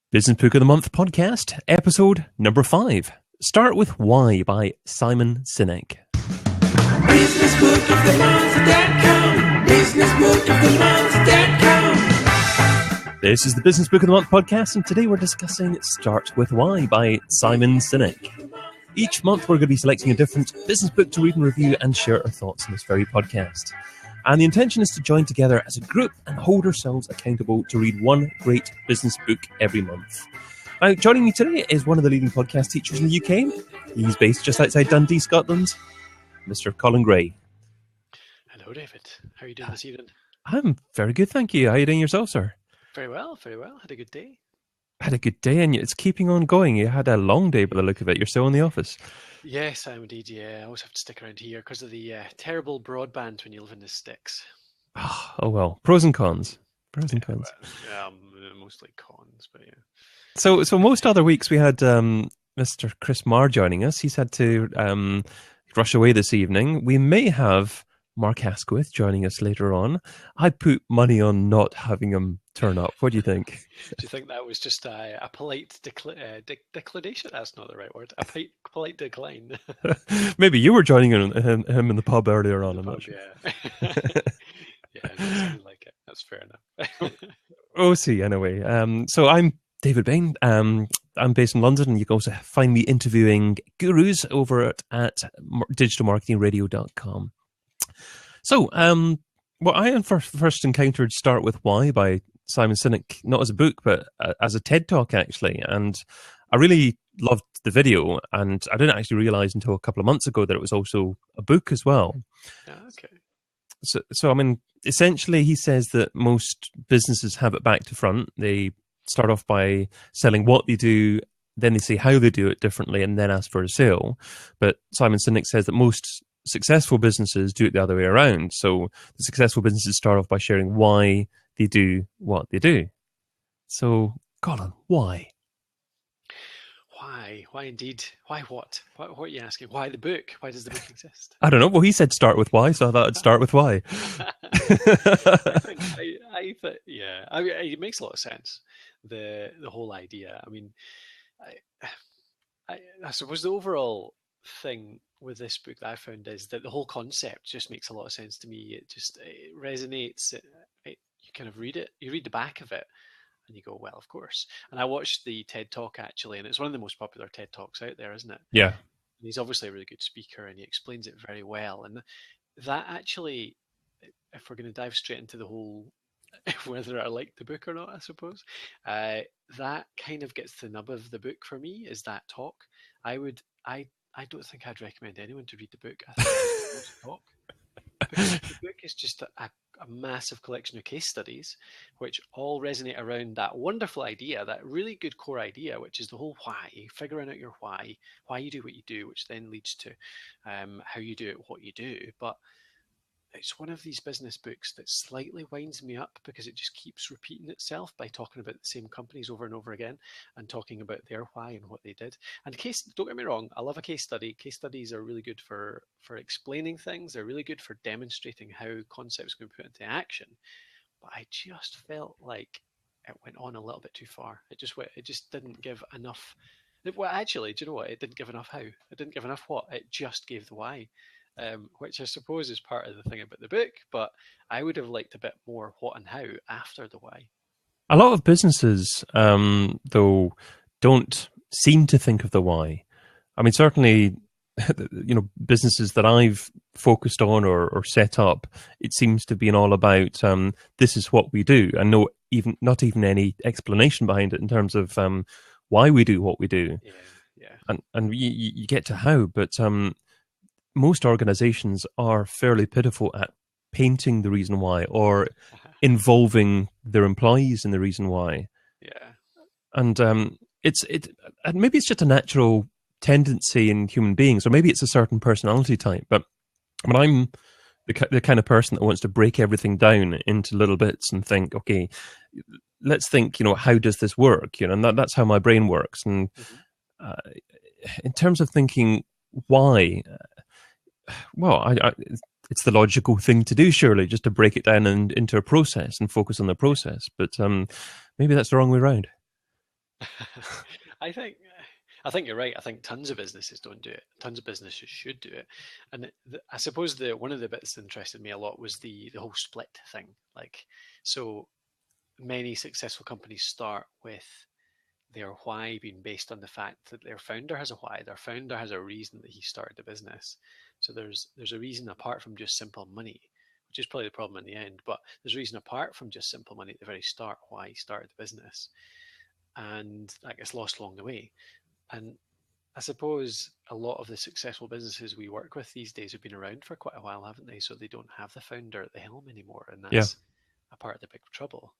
Business Book of the Month podcast, episode number 5. Start with Why by Simon Sinek. Businessbookofthemonth.com. Businessbookofthemonth.com. This is the Business Book of the Month podcast, and today we're discussing Start with Why by Simon Sinek. Each month we're going to be selecting a different business book to read and review and share our thoughts on this very podcast. And the intention is to join together as a group and hold ourselves accountable to read one great business book every month. Now, joining me today is one of the leading podcast teachers in the UK. He's based just outside Dundee, Scotland, Mr. Colin Gray. Hello, David. How are you doing this evening? I'm very good, thank you. How are you doing yourself, sir? Very well, very well. Had a good day. Had a good day, and it's keeping on going. You had a long day by the look of it. You're still in the office. Yes, I am indeed, yeah. I always have to stick around here because of the terrible broadband when you live in the sticks. Oh, well. Pros and cons. Pros and cons. Well, mostly cons, but yeah. So most other weeks we had Mr. Chris Marr joining us. He's had to rush away this evening. We may have Mark Asquith joining us later on. I put money on not having him turn up. What do you think? Do you think that was just a polite declination? That's not the right word. A polite decline. Maybe you were joining him in the pub earlier on. I'm not sure. Yeah. Yeah, something like it. That's fair enough. Oh, see, anyway. So I'm David Bain. I'm based in London, and you can also find me interviewing gurus over at digitalmarketingradio.com. So, I first encountered Start With Why by Simon Sinek, not as a book, but as a TED Talk, actually. And I really loved the video, and I didn't actually realize until a couple of months ago that it was also a book as well. Okay. So I mean, essentially, he says that most businesses have it back to front. They start off by selling what they do, then they say how they do it differently, and then ask for a sale. But Simon Sinek says that most successful businesses do it the other way around. So the successful businesses start off by sharing why they do what they do. So, Colin, why? Why indeed? Why what? What are you asking? Why the book? Why does the book exist? I don't know. Well, he said start with why, so I thought I'd start with why. I think, yeah. I mean, it makes a lot of sense. The whole idea. I mean, I suppose the overall thing with this book that I found is that the whole concept just makes a lot of sense to me. It resonates. You kind of read it. You read the back of it, and you go, well, of course. And I watched the TED Talk, actually, and it's one of the most popular TED Talks out there, isn't it? Yeah. And he's obviously a really good speaker, and he explains it very well. And that actually, if we're going to dive straight into the whole whether I like the book or not, I suppose, that kind of gets the nub of the book for me, is that talk. I don't think I'd recommend anyone to read the book. I think it's a talk. Because the book is just a massive collection of case studies which all resonate around that wonderful idea, that really good core idea, which is the whole why, figuring out your why you do what you do, which then leads to how you do it, what you do. But it's one of these business books that slightly winds me up because it just keeps repeating itself by talking about the same companies over and over again and talking about their why and what they did. And don't get me wrong, I love a case study. Case studies are really good for explaining things. They're really good for demonstrating how concepts can be put into action. But I just felt like it went on a little bit too far. It just didn't give enough. Well, actually, do you know what? It didn't give enough how. It didn't give enough what? It just gave the why. Which I suppose is part of the thing about the book, but I would have liked a bit more what and how after the why. A lot of businesses, though, don't seem to think of the why. I mean, certainly, businesses that I've focused on or set up, it seems to be all about this is what we do, and not even any explanation behind it in terms of why we do what we do. Yeah. And you get to how, but most organizations are fairly pitiful at painting the reason why or involving their employees in the reason why. Yeah. And and maybe it's just a natural tendency in human beings, or maybe it's a certain personality type. But when I'm the kind of person that wants to break everything down into little bits and think, okay, let's think, how does this work? And that's how my brain works. And in terms of thinking why, well, it's the logical thing to do, surely, just to break it down into a process and focus on the process. But maybe that's the wrong way around. I think I think you're right. I think tons of businesses don't do it. Tons of businesses should do it. And I suppose the one of the bits that interested me a lot was the whole split thing. Like, so many successful companies start with their why being based on the fact that their founder has a why. Their founder has a reason that he started the business. So there's a reason apart from just simple money, which is probably the problem in the end. But there's a reason apart from just simple money at the very start why he started the business, and that gets lost along the way. And I suppose a lot of the successful businesses we work with these days have been around for quite a while, haven't they? So they don't have the founder at the helm anymore, and Yeah. that's a part of the big trouble.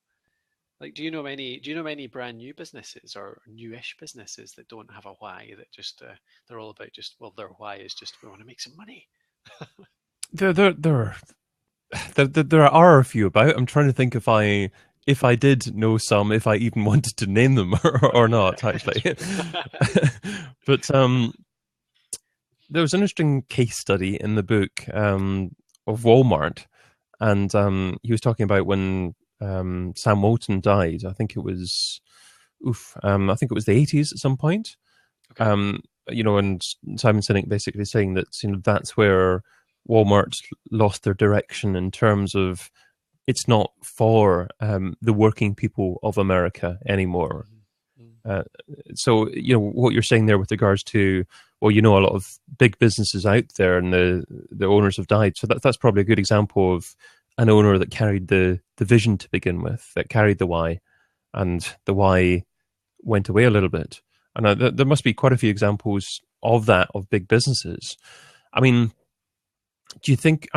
Like, do you know many? Do you know many brand new businesses or newish businesses that don't have a why? That just they're all about just, well, their why is just, we want to make some money. There, there, there, there are a few about. I'm trying to think if I did know some, if I even wanted to name them or not, actually. But there was an interesting case study in the book of Walmart, and he was talking about when Sam Walton died. I think it was, I think it was the 80s at some point. Okay. And Simon Sinek basically saying that that's where Walmart lost their direction in terms of it's not for the working people of America anymore. Mm-hmm. So what you're saying there with regards to, well, a lot of big businesses out there and the owners have died. So that's probably a good example of an owner that carried the vision to begin with, that carried the why, and the why went away a little bit. And there must be quite a few examples of that, of big businesses. I mean, do you think,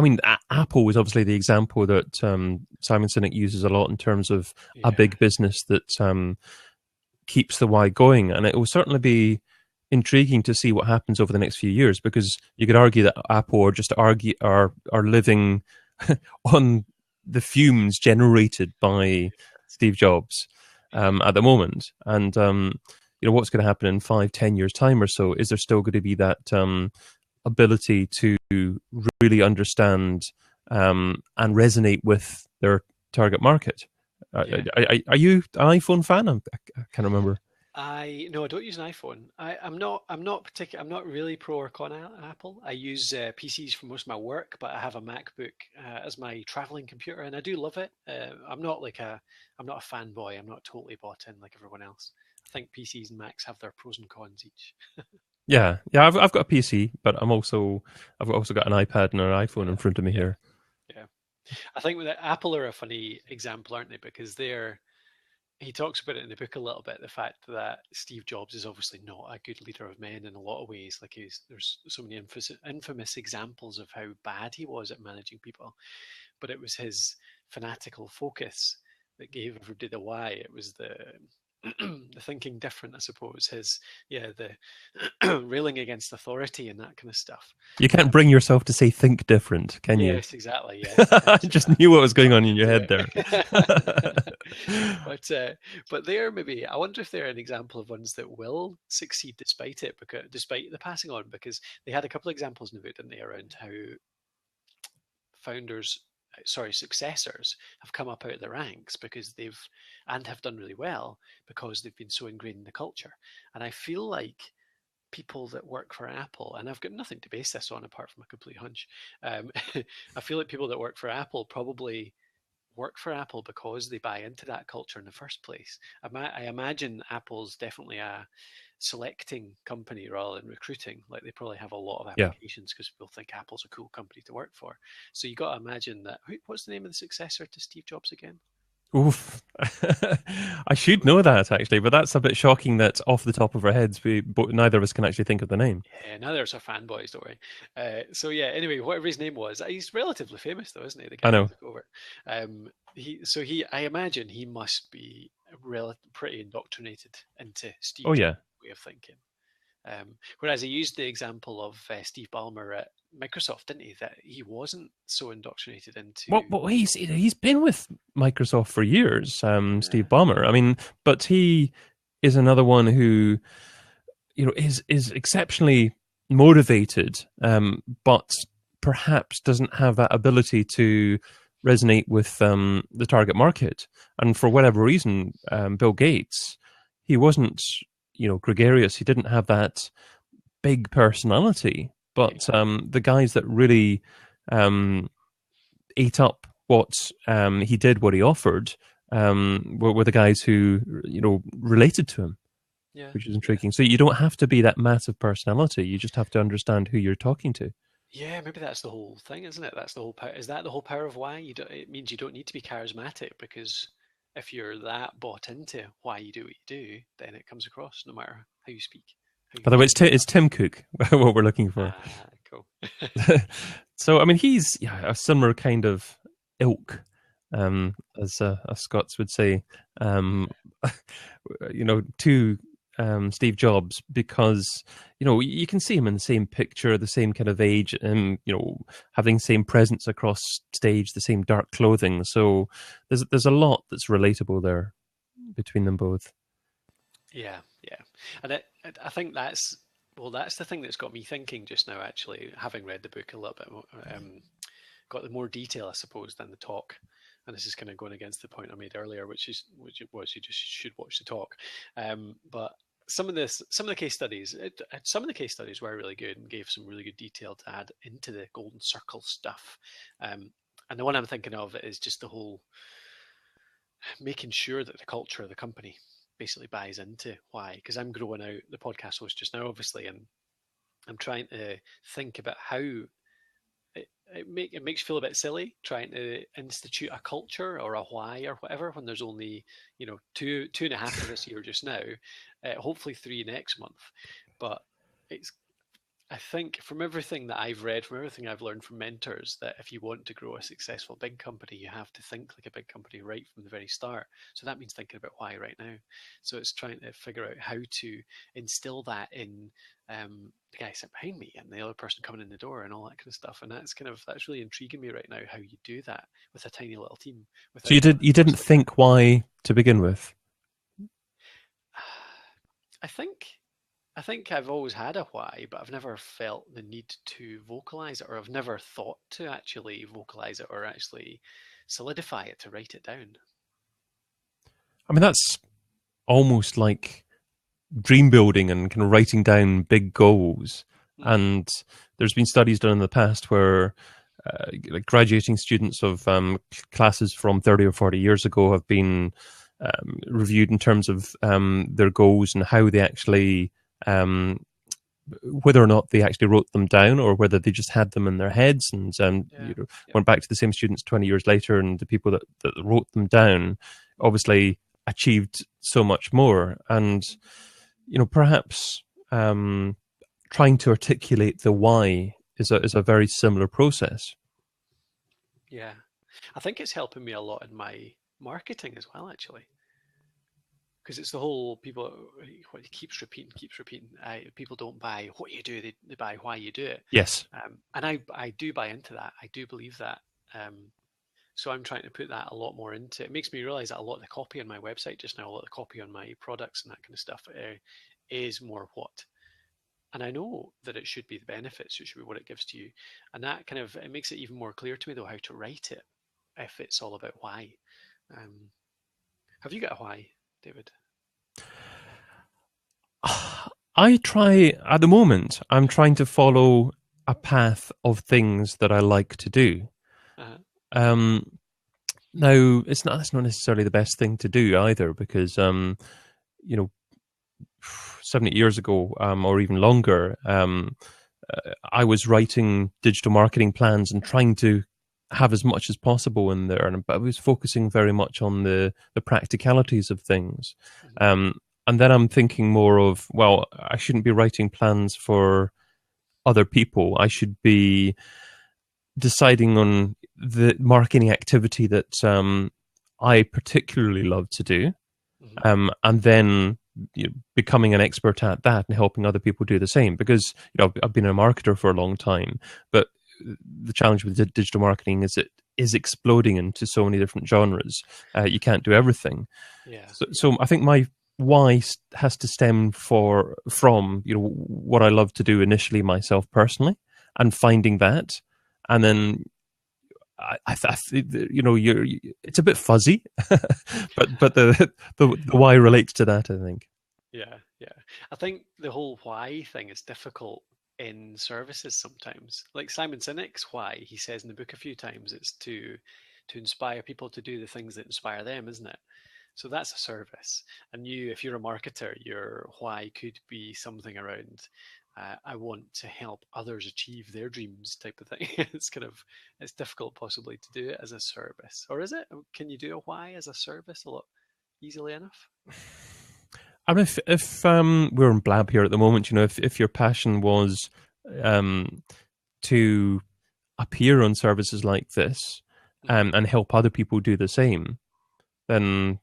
Apple was obviously the example that Simon Sinek uses a lot in terms of a Yeah. big business that keeps the why going. And it will certainly be intriguing to see what happens over the next few years, because you could argue that Apple are living on the fumes generated by Steve Jobs at the moment. And what's going to happen in 5-10 years time or so? Is there still going to be that ability to really understand and resonate with their target market? Yeah. Are you an iPhone fan? I can't remember. I no, I don't use an iPhone. I'm not really pro or con Apple. I use PCs for most of my work, but I have a MacBook as my traveling computer, and I do love it. I'm not I'm not a fanboy. I'm not totally bought in like everyone else. I think PCs and Macs have their pros and cons each. Yeah. I've got a PC, but I've also got an iPad and an iPhone in front of me Yeah, here. yeah. I think with Apple are a funny example, aren't they? Because he talks about it in the book a little bit, the fact that Steve Jobs is obviously not a good leader of men in a lot of ways. Like there's so many infamous examples of how bad he was at managing people, but it was his fanatical focus that gave everybody the why. It was the the thinking different, I suppose. The railing against authority and that kind of stuff. You can't bring yourself to say think different, can you? Yes, exactly. Yes, I just knew what was going on in your head do there. it. But they're maybe, I wonder if they're an example of ones that will succeed despite it, because despite the passing on, because they had a couple of examples in the book, didn't they, around how successors have come up out of the ranks because have done really well because they've been so ingrained in the culture. And I feel like people that work for Apple, and I've got nothing to base this on apart from a complete hunch. I feel like people that work for Apple probably work for Apple because they buy into that culture in the first place. I imagine Apple's definitely a selecting company rather than recruiting. Like, they probably have a lot of Yeah. applications because people think Apple's a cool company to work for. So you got to imagine that. What's the name of the successor to Steve Jobs again? Oof. I should know that, actually, but that's a bit shocking that off the top of our heads, neither of us can actually think of the name. Yeah, neither of us are fanboys, don't worry. So yeah, anyway, whatever his name was, he's relatively famous though, isn't he? The guy I know. who took over. I imagine he must be pretty indoctrinated into Steve Oh, Jobs' yeah. way of thinking. Whereas he used the example of Steve Ballmer at Microsoft, didn't he? That he wasn't so indoctrinated into. Well, he's been with Microsoft for years, Steve Yeah. Ballmer. I mean, but he is another one who, is exceptionally motivated, but perhaps doesn't have that ability to resonate with the target market. And for whatever reason, Bill Gates, he wasn't, gregarious. He didn't have that big personality. But the guys that really ate up what he did, what he offered, were the guys who related to him, Yeah. which is intriguing. So you don't have to be that massive personality. You just have to understand who you're talking to. Yeah, maybe that's the whole thing, isn't it? That's the whole power. Is that the whole power of why? It means you don't need to be charismatic, because if you're that bought into why you do what you do, then it comes across no matter how you speak, how you By the way, think. it's Tim Cook, what we're looking for. Ah, cool. So, I mean, he's a similar kind of ilk, as Scots would say, to Steve Jobs, because you can see him in the same picture, the same kind of age, and having the same presence across stage, the same dark clothing. So there's a lot that's relatable there between them both. Yeah, yeah, and I think that's the thing that's got me thinking just now. Actually, having read the book a little bit more, got the more detail, I suppose, than the talk. And this is kind of going against the point I made earlier, which was you just should watch the talk. But some of the case studies, were really good and gave some really good detail to add into the golden circle stuff. And the one I'm thinking of is just the whole making sure that the culture of the company basically buys into why. Because I'm growing out the podcast host just now, obviously, and I'm trying to think about how it makes you feel a bit silly trying to institute a culture or a why or whatever when there's only two and a half for this year just now, hopefully 3 next month. But it's I think from everything that I've read, from everything I've learned from mentors, that if you want to grow a successful big company, you have to think like a big company right from the very start. So that means thinking about why right now. So it's trying to figure out how to instill that in the guy sitting behind me and the other person coming in the door and all that kind of stuff. And that's really intriguing me right now, how you do that with a tiny little team. So you didn't think why to begin with? I think I've always had a why, but I've never felt the need to vocalize it, or I've never thought to actually vocalize it or actually solidify it to write it down. I mean, that's almost like dream building and kind of writing down big goals. And there's been studies done in the past where like graduating students of classes from 30 or 40 years ago have been reviewed in terms of their goals and how they actually whether or not they actually wrote them down or whether they just had them in their heads, and went back to the same students 20 years later, and the people that wrote them down obviously achieved so much more. And perhaps trying to articulate the why is a very similar process. Yeah, I think it's helping me a lot in my marketing as well, actually, because it's the whole people what keeps repeating. People don't buy what you do; they buy why you do it. Yes, and I do buy into that. I do believe that. So I'm trying to put that a lot more into it. It makes me realize that a lot of the copy on my website just now, a lot of the copy on my products and that kind of stuff is more what. And I know that it should be the benefits, it should be what it gives to you. And that kind of, it makes it even more clear to me though how to write it if it's all about why. Have you got a why, David? I try, at the moment, I'm trying to follow a path of things that I like to do. Uh-huh. Now, that's not necessarily the best thing to do either, because 7, 8 years ago, or even longer, I was writing digital marketing plans and trying to have as much as possible in there, but I was focusing very much on the practicalities of things. And then I'm thinking more of, well, I shouldn't be writing plans for other people. I should be deciding on the marketing activity that I particularly love to do, and then becoming an expert at that and helping other people do the same. Because I've been a marketer for a long time, but the challenge with digital marketing is it is exploding into so many different genres. You can't do everything. Yeah. So I think my why has to stem from what I love to do initially myself personally, and finding that, and then it's a bit fuzzy, but the why relates to that, I think. Yeah, yeah. I think the whole why thing is difficult in services sometimes. Like Simon Sinek's why, he says in the book a few times, it's to inspire people to do the things that inspire them, isn't it? So that's a service. And you, if you're a marketer, your why could be something around, I want to help others achieve their dreams type of thing. It's difficult possibly to do it as a service. Or is it? Can you do a why as a service a lot easily enough? I mean, if we're in Blab here at the moment, if your passion was um, to appear on services like this Hmm. and help other people do the same, then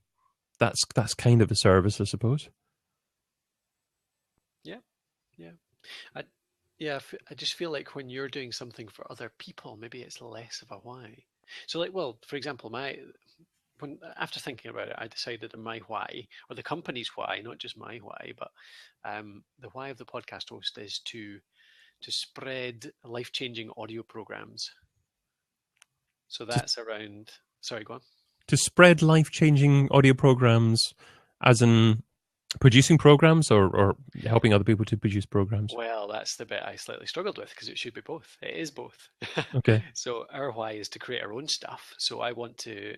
that's kind of a service, I suppose. Yeah, yeah. I, yeah, I just feel like when you're doing something for other people, maybe it's less of a why. So, like, well, for example, my when after thinking about it, I decided that my why, or the company's why, not just my why, but the why of the podcast host is to spread life-changing audio programs. So To, that's around. Sorry, go on. to spread life-changing audio programs, as in producing programs or helping other people to produce programs. Well, that's the bit I slightly struggled with because it should be both. It is both. Okay. So our why is to create our own stuff. So I want to.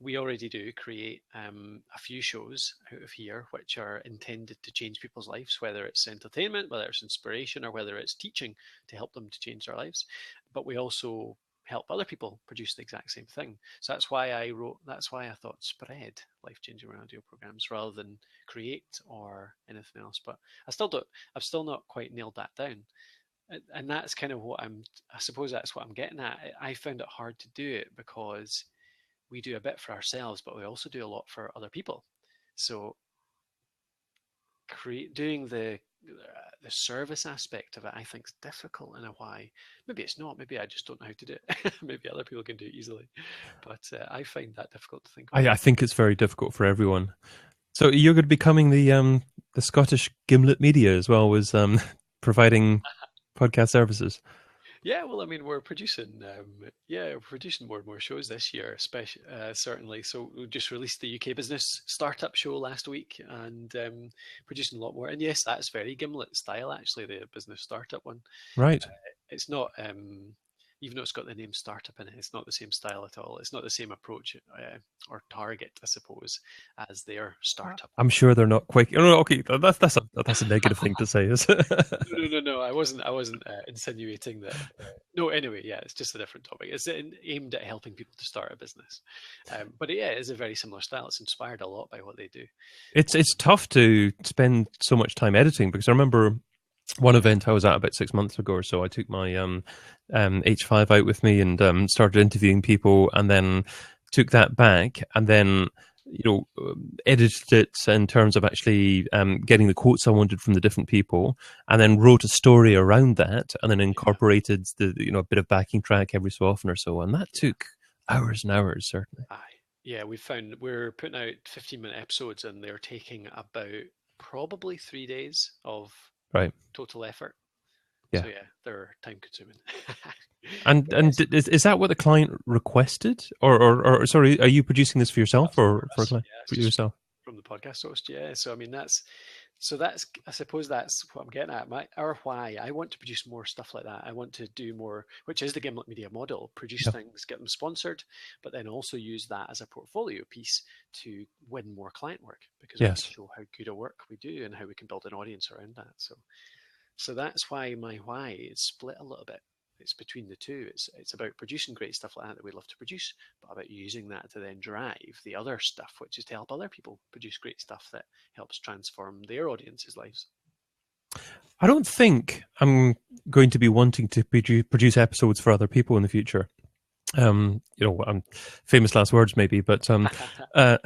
We already do create a few shows out of here which are intended to change people's lives, whether it's entertainment, whether it's inspiration, or whether it's teaching to help them to change their lives. But we also help other people produce the exact same thing. So that's why I wrote. That's why I thought spread life-changing audio programs rather than create or anything else. But I still don't. I've still not quite nailed that down. And that's kind of what I suppose that's what I'm getting at. I found it hard to do it because we do a bit for ourselves, but we also do a lot for other people. So doing the service aspect of it, I think, is difficult in a why. Maybe it's not. Maybe I just don't know how to do it. Maybe other people can do it easily, but I find that difficult to think about. I think it's very difficult for everyone. So you're going to be becoming the Scottish Gimlet Media as well as providing podcast services. Yeah, well, I mean, we're producing more and more shows this year, especially certainly. So we just released the UK Business Startup Show last week, and producing a lot more. And yes, that's very Gimlet style, actually, the business startup one. Right. It's not, even though it's got the name startup in it, it's not the same style at all. It's not the same approach or target, I suppose, as their startup I'm one. sure they're not quite. Oh, no, okay, that's a negative thing to say, is it? No. I wasn't insinuating that. No, anyway, yeah, it's just a different topic. It's aimed at helping people to start a business, but yeah, it is a very similar style. It's inspired a lot by what they do. It's tough to spend so much time editing because I remember one event I was at about 6 months ago or so. I took my H5 out with me and started interviewing people, and then took that back, and then edited it in terms of actually getting the quotes I wanted from the different people, and then wrote a story around that, and then Yeah, incorporated a bit of backing track every so often or so, and that took hours and hours, certainly. aye, yeah. We're putting out 15-minute episodes, and they're taking about probably 3 days of Right. total effort. Yeah. So yeah, they're time consuming. And But yes, is that what the client requested, or sorry, are you producing this for yourself that's for or for a us. client? Yeah, it's For just yourself. from the podcast host. Yeah. So I mean, that's I suppose that's what I'm getting at. Our why. I want to produce more stuff like that. I want to do more, which is the Gimlet Media model. Produce Yeah. things, get them sponsored, but then also use that as a portfolio piece to win more client work because we can Yes. show how good a work we do and how we can build an audience around that. So that's why my why is split a little bit. It's between the two. It's about producing great stuff like that we love to produce, but about using that to then drive the other stuff, which is to help other people produce great stuff that helps transform their audience's lives. I don't think I'm going to be wanting to produce episodes for other people in the future. Famous last words maybe, but uh,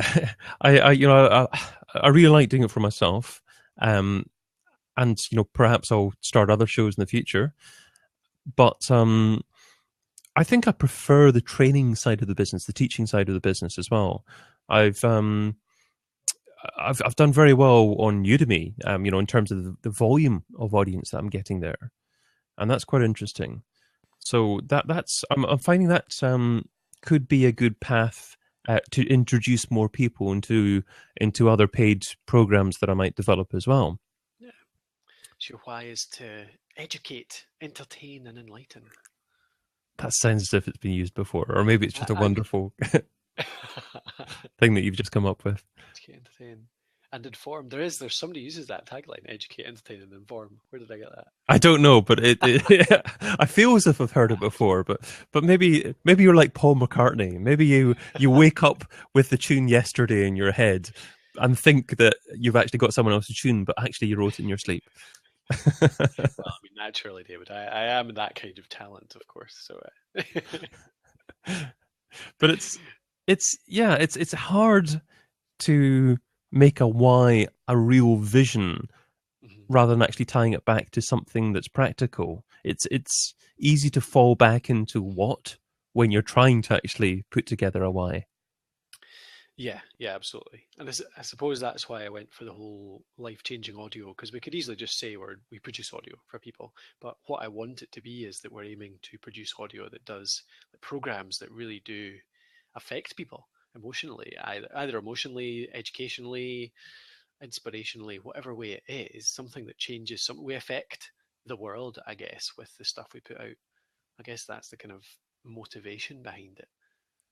I really like doing it for myself. And perhaps I'll start other shows in the future. But I think I prefer the training side of the business, the teaching side of the business as well. I've um, I've done very well on Udemy, in terms of the volume of audience that I'm getting there, and that's quite interesting. So that's I'm finding that could be a good path to introduce more people into other paid programs that I might develop as well. Yeah. So your why is to educate, entertain, and enlighten. That sounds as if it's been used before, or maybe it's just a I mean, wonderful thing that you've just come up with. educate, entertain, and inform. There's somebody uses that tagline: educate, entertain, and inform. Where did I get I don't know, but that? I feel as if I've heard it before. But maybe you're like Paul McCartney. Maybe you wake up with the tune yesterday in your head and think that you've actually got someone else's tune, but actually you wrote it in your sleep. Well, I mean, naturally, David, I am that kind of talent, of course. So, But it's hard to make a why a real vision mhm. rather than actually tying it back to something that's practical. It's easy to fall back into what when you're trying to actually put together a why. Yeah, absolutely. And I suppose that's why I went for the whole life-changing audio, because we could easily just say we produce audio for people. But what I want it to be is that we're aiming to produce audio that does like, programs that really do affect people emotionally, either emotionally, educationally, inspirationally, whatever way it is, something that changes, something we affect the world, I guess, with the stuff we put out. I guess that's the kind of motivation behind it.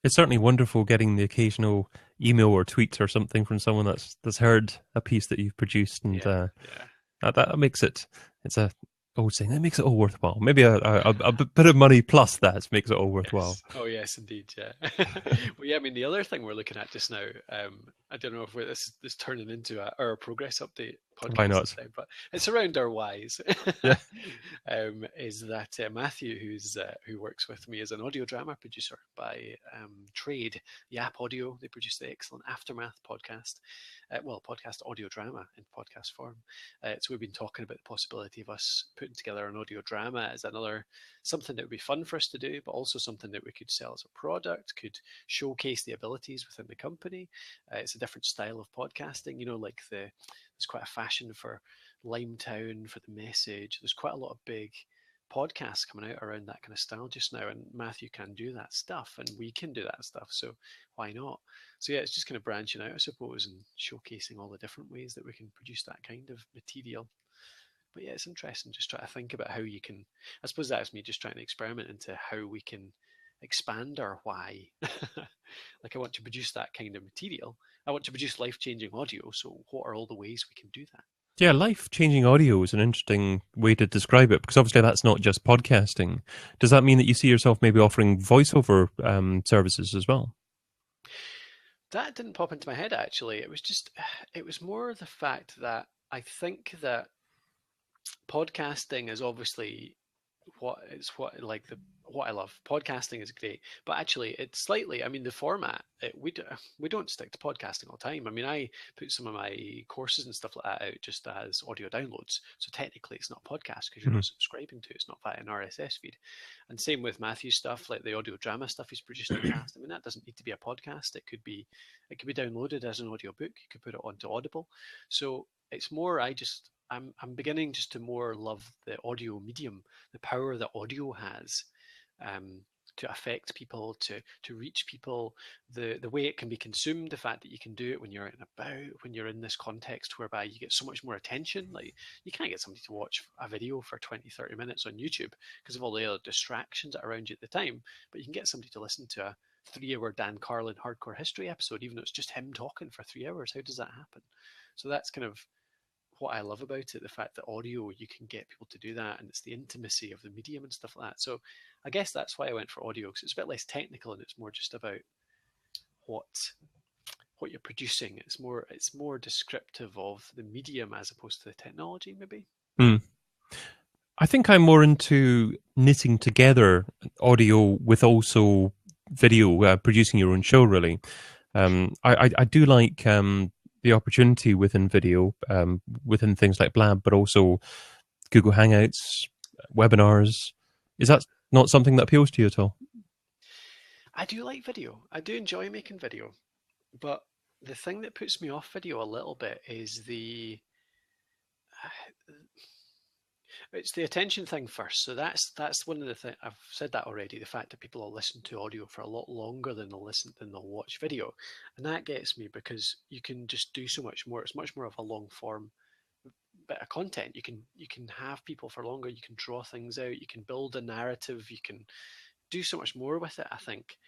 It's certainly wonderful getting the occasional email or tweet or something from someone that's heard a piece that you've produced, and Yeah, yeah. that makes it. It's a old saying that makes it all worthwhile. Maybe a bit of money plus that makes it all worthwhile. Yes. Oh, yes, indeed. Yeah. Well, yeah. I mean, the other thing we're looking at just now, I don't know if this turning into our progress update Why podcast this not? time, but it's around our whys. Yeah. Is that Matthew, who works with me as an audio drama producer by trade, Yap Audio. They produce the excellent Aftermath podcast. Well, podcast audio drama in podcast form. So we've been talking about the possibility of us putting together an audio drama as another something that would be fun for us to do, but also something that we could sell as a product, could showcase the abilities within the company. It's a different style of podcasting, like there's quite a fashion for Limetown, for the message. There's quite a lot of big podcasts coming out around that kind of style just now, and Matthew can do that stuff, and we can do that stuff. So why not? So yeah, it's just kind of branching out, I suppose, and showcasing all the different ways that we can produce that kind of material. But yeah, it's interesting just try to think about how you can. I suppose that's me just trying to experiment into how we can expand our why. Like I want to produce that kind of material. I want to produce life-changing audio. So what are all the ways we can do that? Yeah, life changing audio is an interesting way to describe it because obviously that's not just podcasting. Does that mean that you see yourself maybe offering voiceover services as well? That didn't pop into my head actually. It was more the fact that I think that podcasting is obviously what I love. Podcasting is great, but actually, it's slightly. I mean, the format we don't stick to podcasting all the time. I mean, I put some of my courses and stuff like that out just as audio downloads. So technically, it's not a podcast because you're Mhm. not subscribing to it. It's not via an RSS feed. And same with Matthew's stuff, like the audio drama stuff he's produced in the past. I mean, that doesn't need to be a podcast. It could be downloaded as an audio book. You could put it onto Audible. So it's more. I'm beginning just to more love the audio medium, the power that audio has um, to affect people, to reach people, the way it can be consumed, the fact that you can do it when you're out and about, when you're in this context whereby you get so much more attention. Like you can't get somebody to watch a video for 20, 30 minutes on YouTube because of all the other distractions that are around you at the time, but you can get somebody to listen to a 3 hour Dan Carlin hardcore history episode, even though it's just him talking for 3 hours. How does that happen? So that's kind of what I love about it, the fact that audio, you can get people to do that, and it's the intimacy of the medium and stuff like that. So I guess that's why I went for audio, because it's a bit less technical and it's more just about what what you're producing. It's more descriptive of the medium as opposed to the technology, maybe. Hmm. I think I'm more into knitting together audio with also video, producing your own show, really. I do like the opportunity within video, within things like Blab, but also Google Hangouts, webinars. Is that not something that appeals to you at all? I do like video. I do enjoy making video, but the thing that puts me off video a little bit is It's the attention thing first. So that's one of the things I've said that already. The fact that people will listen to audio for a lot longer than they'll watch video, and that gets me because you can just do so much more. It's much more of a long form bit of content. You can have people for longer. You can draw things out. You can build a narrative. You can do so much more with it, I think.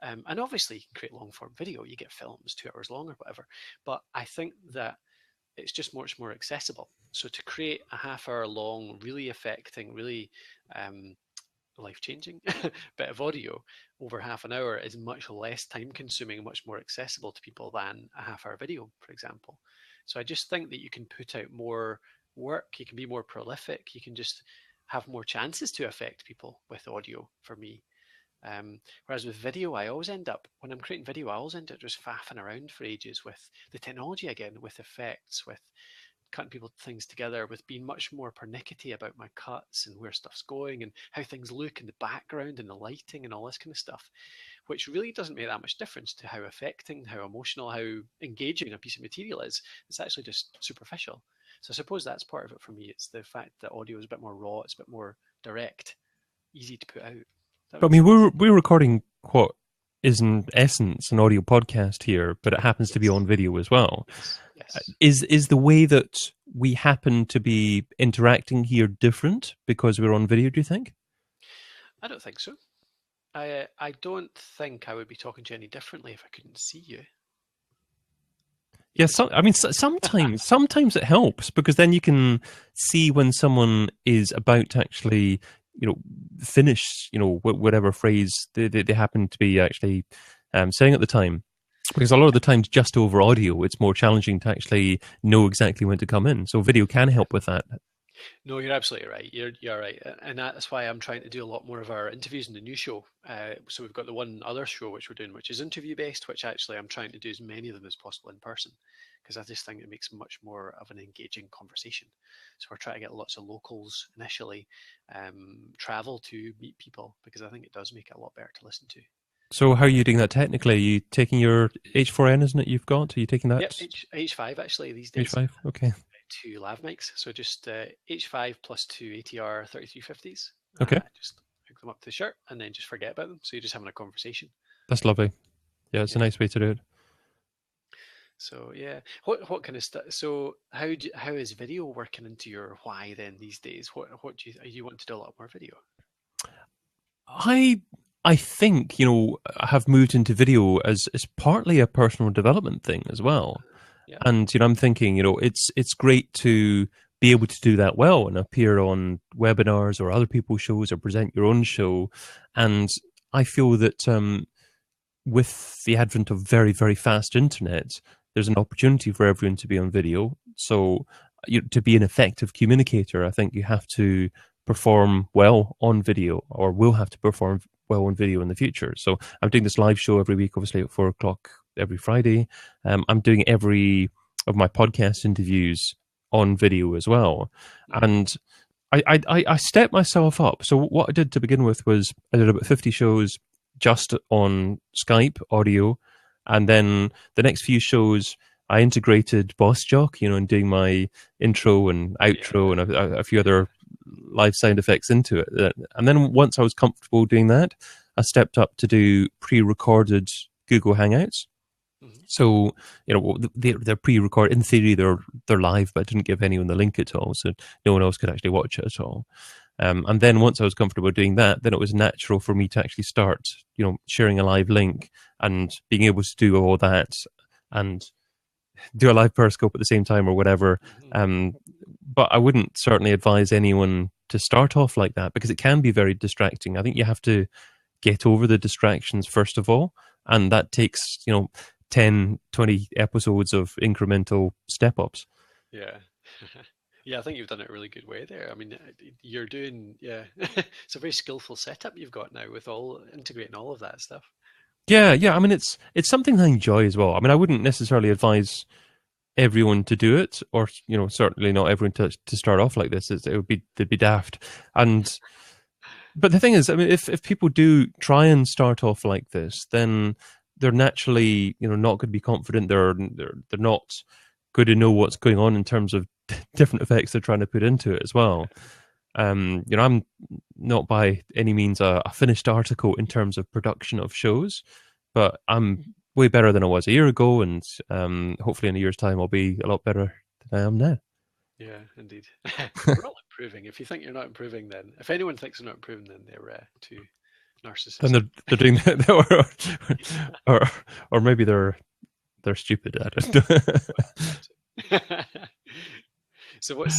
And obviously, you can create long form video. You get films 2 hours long or whatever. But I think that it's just much more accessible. So to create a half-hour long, really affecting, really life-changing bit of audio over half an hour is much less time-consuming, much more accessible to people than a half-hour video, for example. So I just think that you can put out more work, you can be more prolific, you can just have more chances to affect people with audio for me. Whereas with video, I always end up, when I'm creating video, I always end up just faffing around for ages with the technology again, with effects, with cutting people things together, with being much more pernickety about my cuts and where stuff's going and how things look in the background and the lighting and all this kind of stuff, which really doesn't make that much difference to how affecting, how emotional, how engaging a piece of material is. It's actually just superficial. So I suppose that's part of it for me. It's the fact that audio is a bit more raw, it's a bit more direct, easy to put out. But I mean, we're recording what is in essence an audio podcast here, but it happens to be on video as well. Yes. Is the way that we happen to be interacting here different because we're on video, do you think? I don't think so. I don't think I would be talking to you any differently if I couldn't see you. Yeah, I mean, sometimes it helps because then you can see when someone is about to actually, finish, whatever phrase they happen to be actually saying at the time. Because a lot of the times, just over audio, it's more challenging to actually know exactly when to come in. So video can help with that. No, you're absolutely right. You're right, and that's why I'm trying to do a lot more of our interviews in the new show. So we've got the one other show which we're doing, which is interview based, which actually I'm trying to do as many of them as possible in person, because I just think it makes much more of an engaging conversation. So we're trying to get lots of locals initially, travel to meet people, because I think it does make it a lot better to listen to. So how are you doing that technically? Are you taking your H4n, isn't it, you've got? Are you taking that? Yep, H5 actually these days. H5, okay. 2 lav mics, so just H5 plus 2 ATR 3350s. Okay. Just hook them up to the shirt and then just forget about them. So you're just having a conversation. That's lovely. Yeah, it's a nice way to do it. So yeah, what kind of stuff? So how is video working into your why then these days? What do you want to do a lot more video? I think, I have moved into video as partly a personal development thing as well. Yeah. And, I'm thinking, it's great to be able to do that well and appear on webinars or other people's shows or present your own show. And I feel that with the advent of very, very fast internet, there's an opportunity for everyone to be on video. So to be an effective communicator, I think you have to perform well on video, or will have to perform well on video in the future. So I'm doing this live show every week, obviously at 4:00 every Friday. I'm doing every of my podcast interviews on video as well. And I stepped myself up. So what I did to begin with was I did about 50 shows just on Skype audio. And then the next few shows, I integrated Boss Jock, and doing my intro and outro and a few other live sound effects into it. And then once I was comfortable doing that, I stepped up to do pre-recorded Google Hangouts. Mm-hmm. So, they're pre-recorded. In theory, they're live, but I didn't give anyone the link at all, so no one else could actually watch it at all. And then once I was comfortable doing that, then it was natural for me to actually start, sharing a live link and being able to do all that and do a live Periscope at the same time or whatever. But I wouldn't certainly advise anyone to start off like that because it can be very distracting. I think you have to get over the distractions first of all, and that takes 10, 20 episodes of incremental step-ups. Yeah. Yeah, I think you've done it a really good way there. I mean, you're doing, it's a very skillful setup you've got now with integrating all of that stuff. Yeah. I mean, it's something I enjoy as well. I mean, I wouldn't necessarily advise everyone to do it, or certainly not everyone to start off like this. They'd be daft. But the thing is, I mean, if people do try and start off like this, then they're naturally not going to be confident. They're not going to know what's going on in terms of different effects they're trying to put into it as well. I'm not by any means a finished article in terms of production of shows, but I'm way better than I was a year ago, and hopefully in a year's time I'll be a lot better than I am now. Yeah, indeed. We're all improving. If you think you're not improving, then if anyone thinks they're not improving, then they're too Then narcissistic. they're doing or maybe they're stupid at it. So what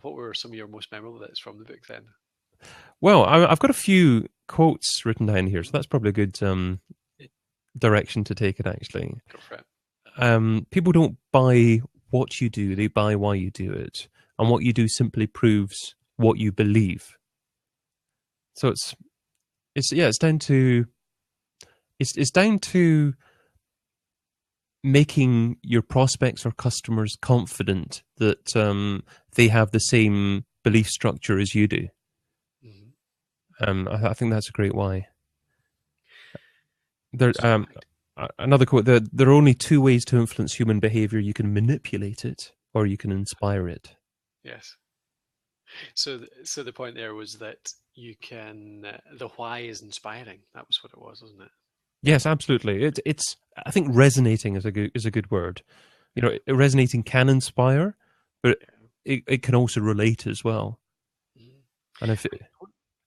were some of your most memorable bits from the book then? Well, I've got a few quotes written down here, so that's probably a good direction to take it, actually. Go for it. People don't buy what you do, they buy why you do it. And what you do simply proves what you believe. So it's down to making your prospects or customers confident that they have the same belief structure as you do. I think that's a great why. Another quote: there are only two ways to influence human behavior. You can manipulate it, or you can inspire it. Yes. So the point there was that you can. The why is inspiring. That was what it was, wasn't it? Yes, absolutely. It's. I think resonating is a good word. You know, resonating can inspire, but it can also relate as well. And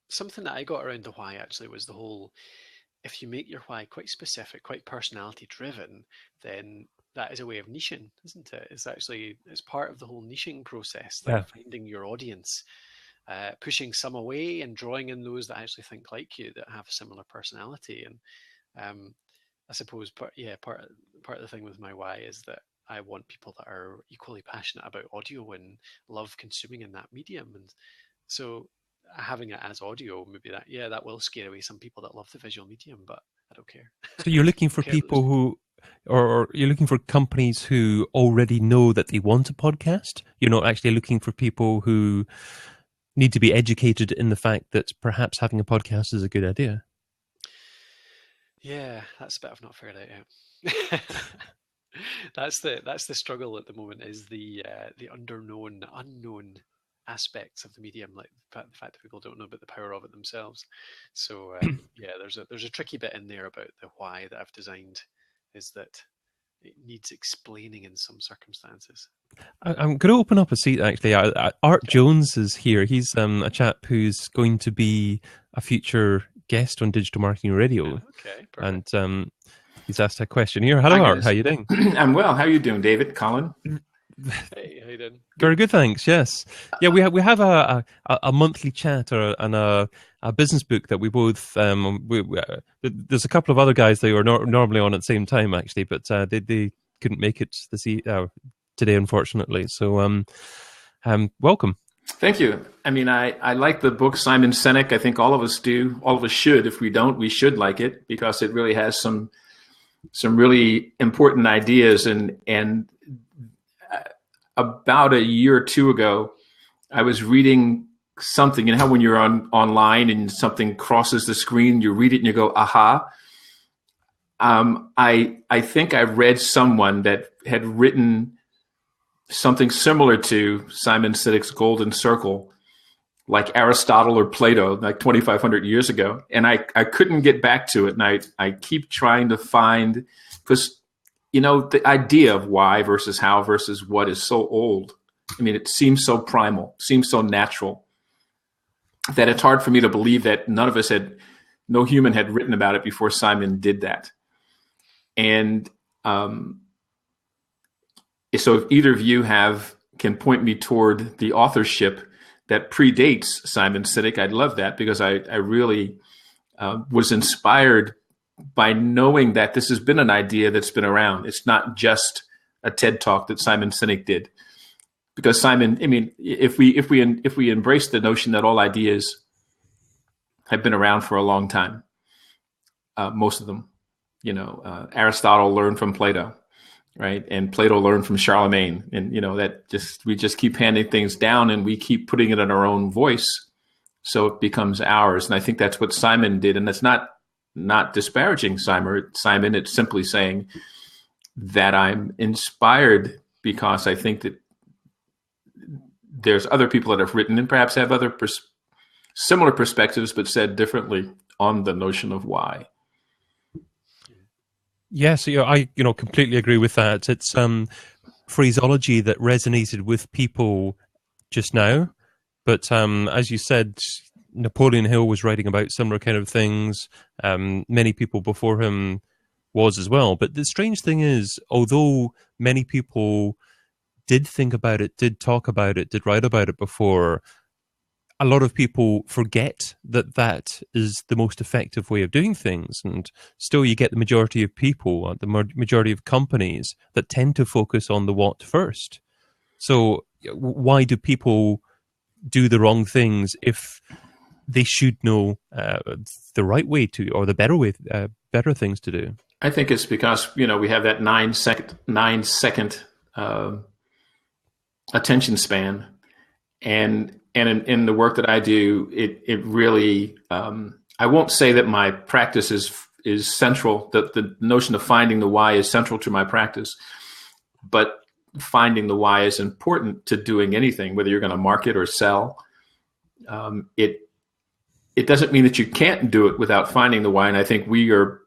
something that I got around the why actually was the whole, if you make your why quite specific, quite personality driven, then that is a way of niching, isn't it? It's part of the whole niching process, like finding your audience, pushing some away and drawing in those that actually think like you, that have a similar personality. And I suppose part of the thing with my why is that I want people that are equally passionate about audio and love consuming in that medium. And so having it as audio, maybe that will scare away some people that love the visual medium, but I don't care. So you're looking for people who, or you're looking for companies who already know that they want a podcast. You're not actually looking for people who need to be educated in the fact that perhaps having a podcast is a good idea. Yeah, that's a bit I've not figured out yet. That's the struggle at the moment, is the unknown aspects of the medium, like the fact that people don't know about the power of it themselves. So there's a tricky bit in there about the why that I've designed, is that it needs explaining in some circumstances. I'm going to open up a seat, actually. Art Jones is here. He's a chap who's going to be a future guest on Digital Marketing Radio. Okay, perfect. And he's asked a question here. Hello, Art. How are you doing? I'm well. How are you doing, David? Colin? Hey, how you doing? Very good, thanks. Yes, yeah. We have a monthly chat and a business book that we both. There's a couple of other guys that were normally on at the same time, actually, but they couldn't make it today, unfortunately. So, welcome. Thank you. I mean, I like the book Simon Sinek. I think all of us do. All of us should. If we don't, we should like it, because it really has some really important ideas. And about a year or two ago, I was reading something. You know how when you're online and something crosses the screen, you read it and you go, aha. I think I read someone that had written something similar to Simon Sinek's Golden Circle, like Aristotle or Plato, like 2,500 years ago. And I couldn't get back to it. And I keep trying to find, because, you know, the idea of why versus how versus what is so old. I mean, it seems so primal, seems so natural, that it's hard for me to believe that no human had written about it before Simon did that. And so if either of you can point me toward the authorship that predates Simon Sinek, I'd love that, because I really was inspired by knowing that this has been an idea that's been around. It's not just a TED Talk that Simon Sinek did. Because Simon, I mean, if we embrace the notion that all ideas have been around for a long time, most of them, you know, Aristotle learned from Plato, right? And Plato learned from Charlemagne. And, you know, we just keep handing things down and we keep putting it in our own voice, so it becomes ours. And I think that's what Simon did. And that's not disparaging Simon. It's simply saying that I'm inspired because I think that there's other people that have written and perhaps have other similar perspectives, but said differently on the notion of why. Yes, I completely agree with that. It's phraseology that resonated with people just now, but as you said, Napoleon Hill was writing about similar kind of things. Many people before him was as well. But the strange thing is, although many people did think about it, did talk about it, did write about it before, a lot of people forget that that is the most effective way of doing things. And still you get the majority of people, the majority of companies that tend to focus on the what first. So why do people do the wrong things if they should know the right way to, or the better way, better things to do? I think it's because, we have that 9-second attention span. And in the work that I do, it really, I won't say that my practice is central, that the notion of finding the why is central to my practice, but finding the why is important to doing anything, whether you're going to market or sell. It doesn't mean that you can't do it without finding the why. And I think we are,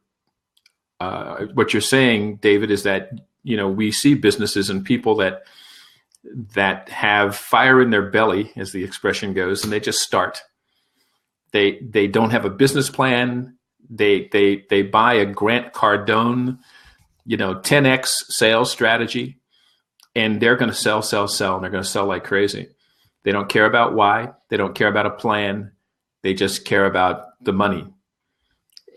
what you're saying, David, is that, we see businesses and people that have fire in their belly, as the expression goes, and they just start. They don't have a business plan. They buy a Grant Cardone, 10x sales strategy, and they're going to sell, and they're going to sell like crazy. They don't care about why. They don't care about a plan. They just care about the money.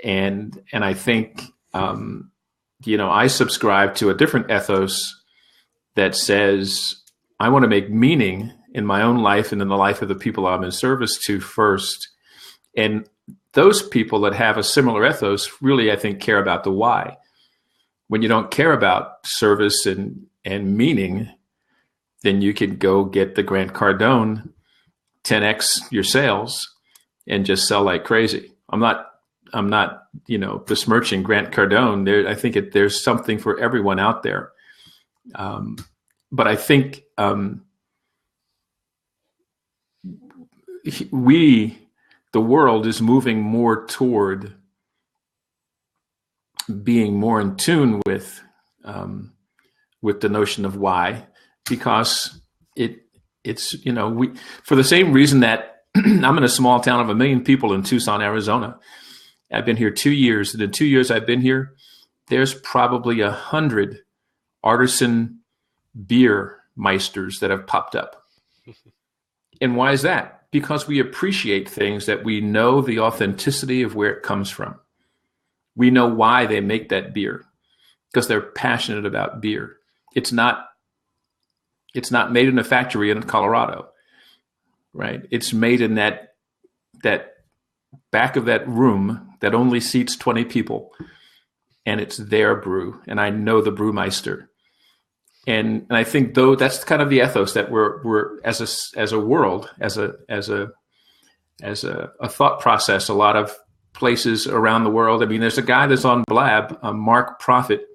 And I think, I subscribe to a different ethos that says, I want to make meaning in my own life and in the life of the people I'm in service to first. And those people that have a similar ethos really, I think, care about the why. When you don't care about service and meaning, then you can go get the Grant Cardone, 10x your sales, and just sell like crazy. I'm not besmirching Grant Cardone. I think there's something for everyone out there. But I think the world is moving more toward being more in tune with the notion of why, because it's for the same reason that I'm in a small town of 1 million people in Tucson, Arizona. I've been here 2 years, and in 2 years I've been here, there's probably 100 artisan beer meisters that have popped up. And why is that? Because we appreciate things that we know the authenticity of where it comes from. We know why they make that beer, because they're passionate about beer. It's not made in a factory in Colorado, right? It's made in that back of that room that only seats 20 people, and it's their brew. And I know the brewmeister. And I think though that's kind of the ethos that we're as a world, as a thought process. A lot of places around the world. I mean, there's a guy that's on Blab, Mark Prophet.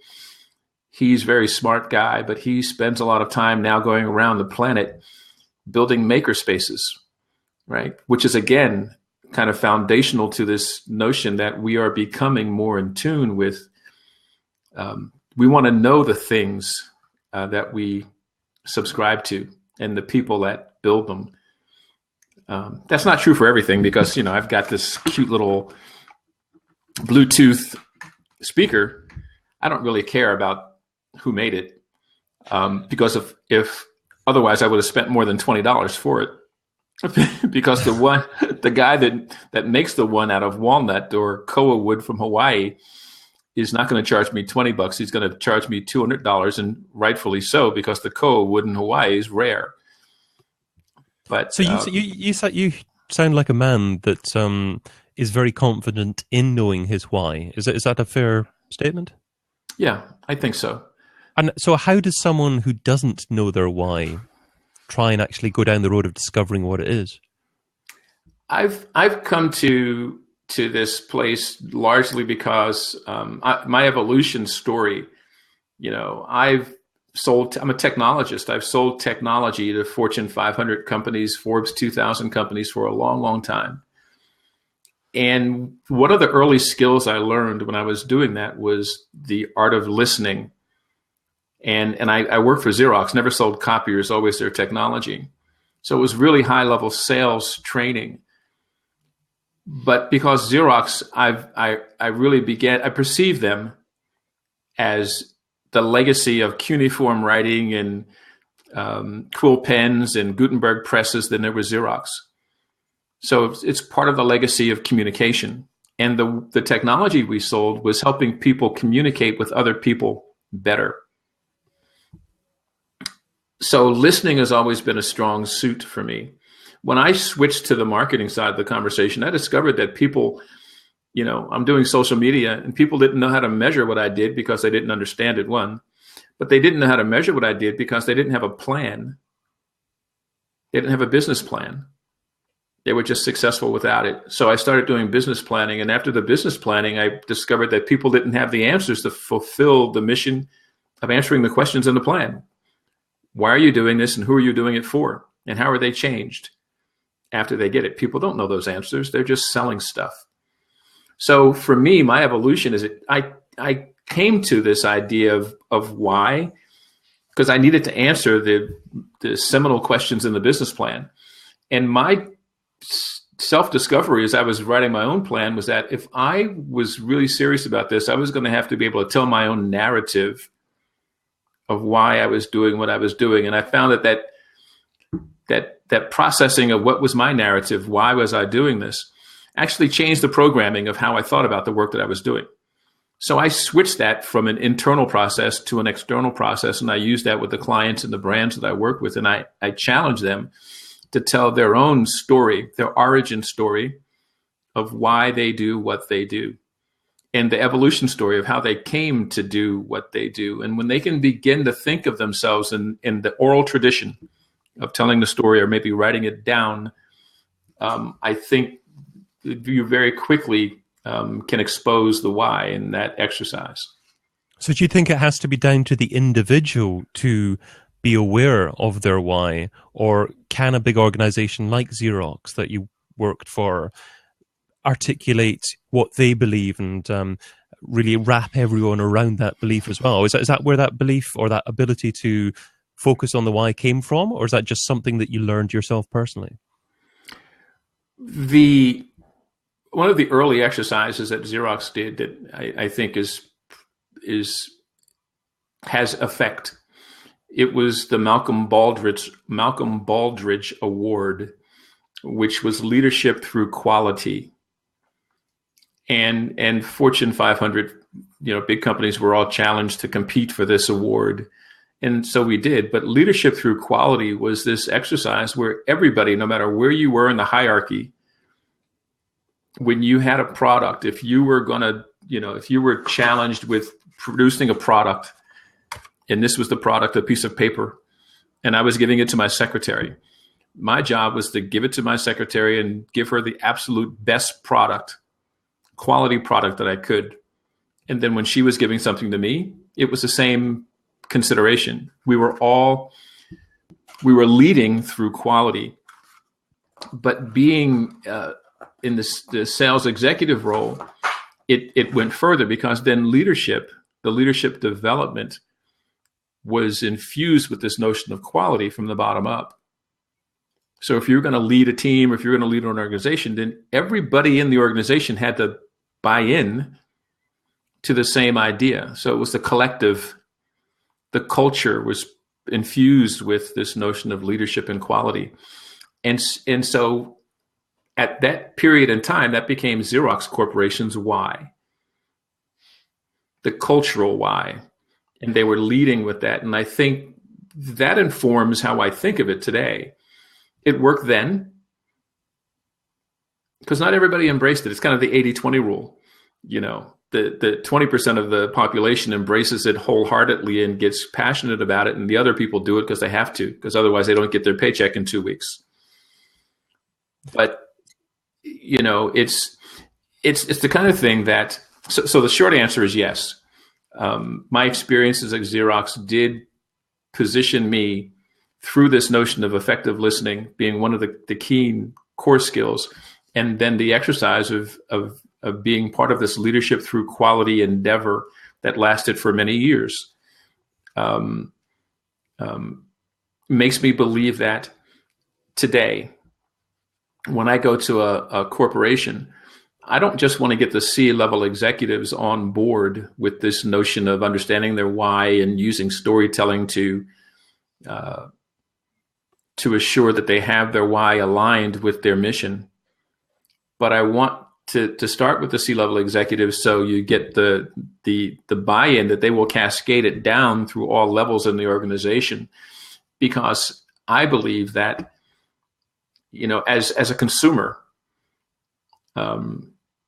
He's a very smart guy, but he spends a lot of time now going around the planet building maker spaces, right? Which is again kind of foundational to this notion that we are becoming more in tune with. We want to know the things that we subscribe to and the people that build them. That's not true for everything, because, I've got this cute little Bluetooth speaker. I don't really care about who made it, because if otherwise I would have spent more than $20 for it. Because the guy that makes the one out of walnut or koa wood from Hawaii is not going to charge me $20. He's going to charge me $200, and rightfully so, because the koa wood in Hawaii is rare. But so you sound like a man that is very confident in knowing his why. Is that a fair statement? Yeah, I think so. And so, how does someone who doesn't know their why try and actually go down the road of discovering what it is? I've come to this place largely because my evolution story, I've I'm a technologist. I've sold technology to Fortune 500 companies, Forbes 2000 companies for a long, long time. And one of the early skills I learned when I was doing that was the art of listening. And I worked for Xerox, never sold copiers, always their technology. So it was really high level sales training. But because Xerox, I perceived them as the legacy of cuneiform writing and quill pens and Gutenberg presses than there was Xerox. So it's part of the legacy of communication. And the technology we sold was helping people communicate with other people better. So listening has always been a strong suit for me. When I switched to the marketing side of the conversation, I discovered that people, I'm doing social media and people didn't know how to measure what I did because they didn't understand it, one. But they didn't know how to measure what I did because they didn't have a plan. They didn't have a business plan. They were just successful without it. So I started doing business planning. And after the business planning, I discovered that people didn't have the answers to fulfill the mission of answering the questions in the plan. Why are you doing this and who are you doing it for? And how are they changed after they get it? People don't know those answers. They're just selling stuff. So for me, my evolution is I came to this idea of why, because I needed to answer the seminal questions in the business plan. And my self-discovery as I was writing my own plan was that if I was really serious about this, I was going to have to be able to tell my own narrative of why I was doing what I was doing. And I found that processing of what was my narrative, why was I doing this, actually changed the programming of how I thought about the work that I was doing. So I switched that from an internal process to an external process. And I used that with the clients and the brands that I work with. And I challenged them to tell their own story, their origin story of why they do what they do, and the evolution story of how they came to do what they do. And when they can begin to think of themselves in the oral tradition of telling the story or maybe writing it down, I think you very quickly can expose the why in that exercise. So do you think it has to be down to the individual to be aware of their why, or can a big organization like Xerox that you worked for articulate what they believe and really wrap everyone around that belief as well? Is that where that belief or that ability to focus on the why came from, or is that just something that you learned yourself personally? One of the early exercises that Xerox did that I think has effect. It was the Malcolm Baldrige Award, which was leadership through quality. And Fortune 500, big companies were all challenged to compete for this award. And so we did. But leadership through quality was this exercise where everybody, no matter where you were in the hierarchy, when you had a product, if you were if you were challenged with producing a product, and this was the product, a piece of paper, and I was giving it to my secretary, my job was to give it to my secretary and give her the absolute best quality product that I could. And then when she was giving something to me, it was the same consideration. We were leading through quality, but being in the sales executive role, it went further, because then the leadership development was infused with this notion of quality from the bottom up. So if you're going to lead a team, or if you're going to lead an organization, then everybody in the organization had to buy in to the same idea. So it was the collective. The culture was infused with this notion of leadership and quality. And so at that period in time, that became Xerox Corporation's why, the cultural why. And they were leading with that. And I think that informs how I think of it today. It worked then because not everybody embraced it. It's kind of the 80-20 rule. The 20% of the population embraces it wholeheartedly and gets passionate about it. And the other people do it because they have to, because otherwise they don't get their paycheck in 2 weeks. But, it's the kind of thing that, so the short answer is yes. My experiences at Xerox did position me through this notion of effective listening being one of the key core skills, and then the exercise of being part of this leadership through quality endeavor that lasted for many years, makes me believe that today, when I go to a corporation, I don't just want to get the C-level executives on board with this notion of understanding their why and using storytelling to assure that they have their why aligned with their mission. But I want to start with the C-level executives, so you get the buy-in that they will cascade it down through all levels in the organization. Because I believe that, as a consumer,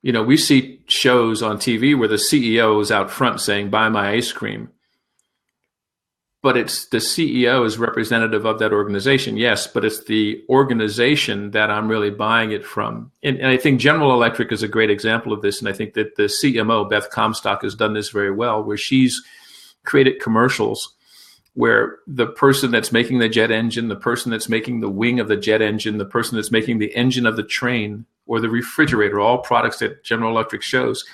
we see shows on TV where the CEO is out front saying, "Buy my ice cream." But it's the CEO is representative of that organization, yes, but it's the organization that I'm really buying it from. And I think General Electric is a great example of this. And I think that the CMO, Beth Comstock, has done this very well, where she's created commercials where the person that's making the jet engine, the person that's making the wing of the jet engine, the person that's making the engine of the train or the refrigerator, all products that General Electric shows,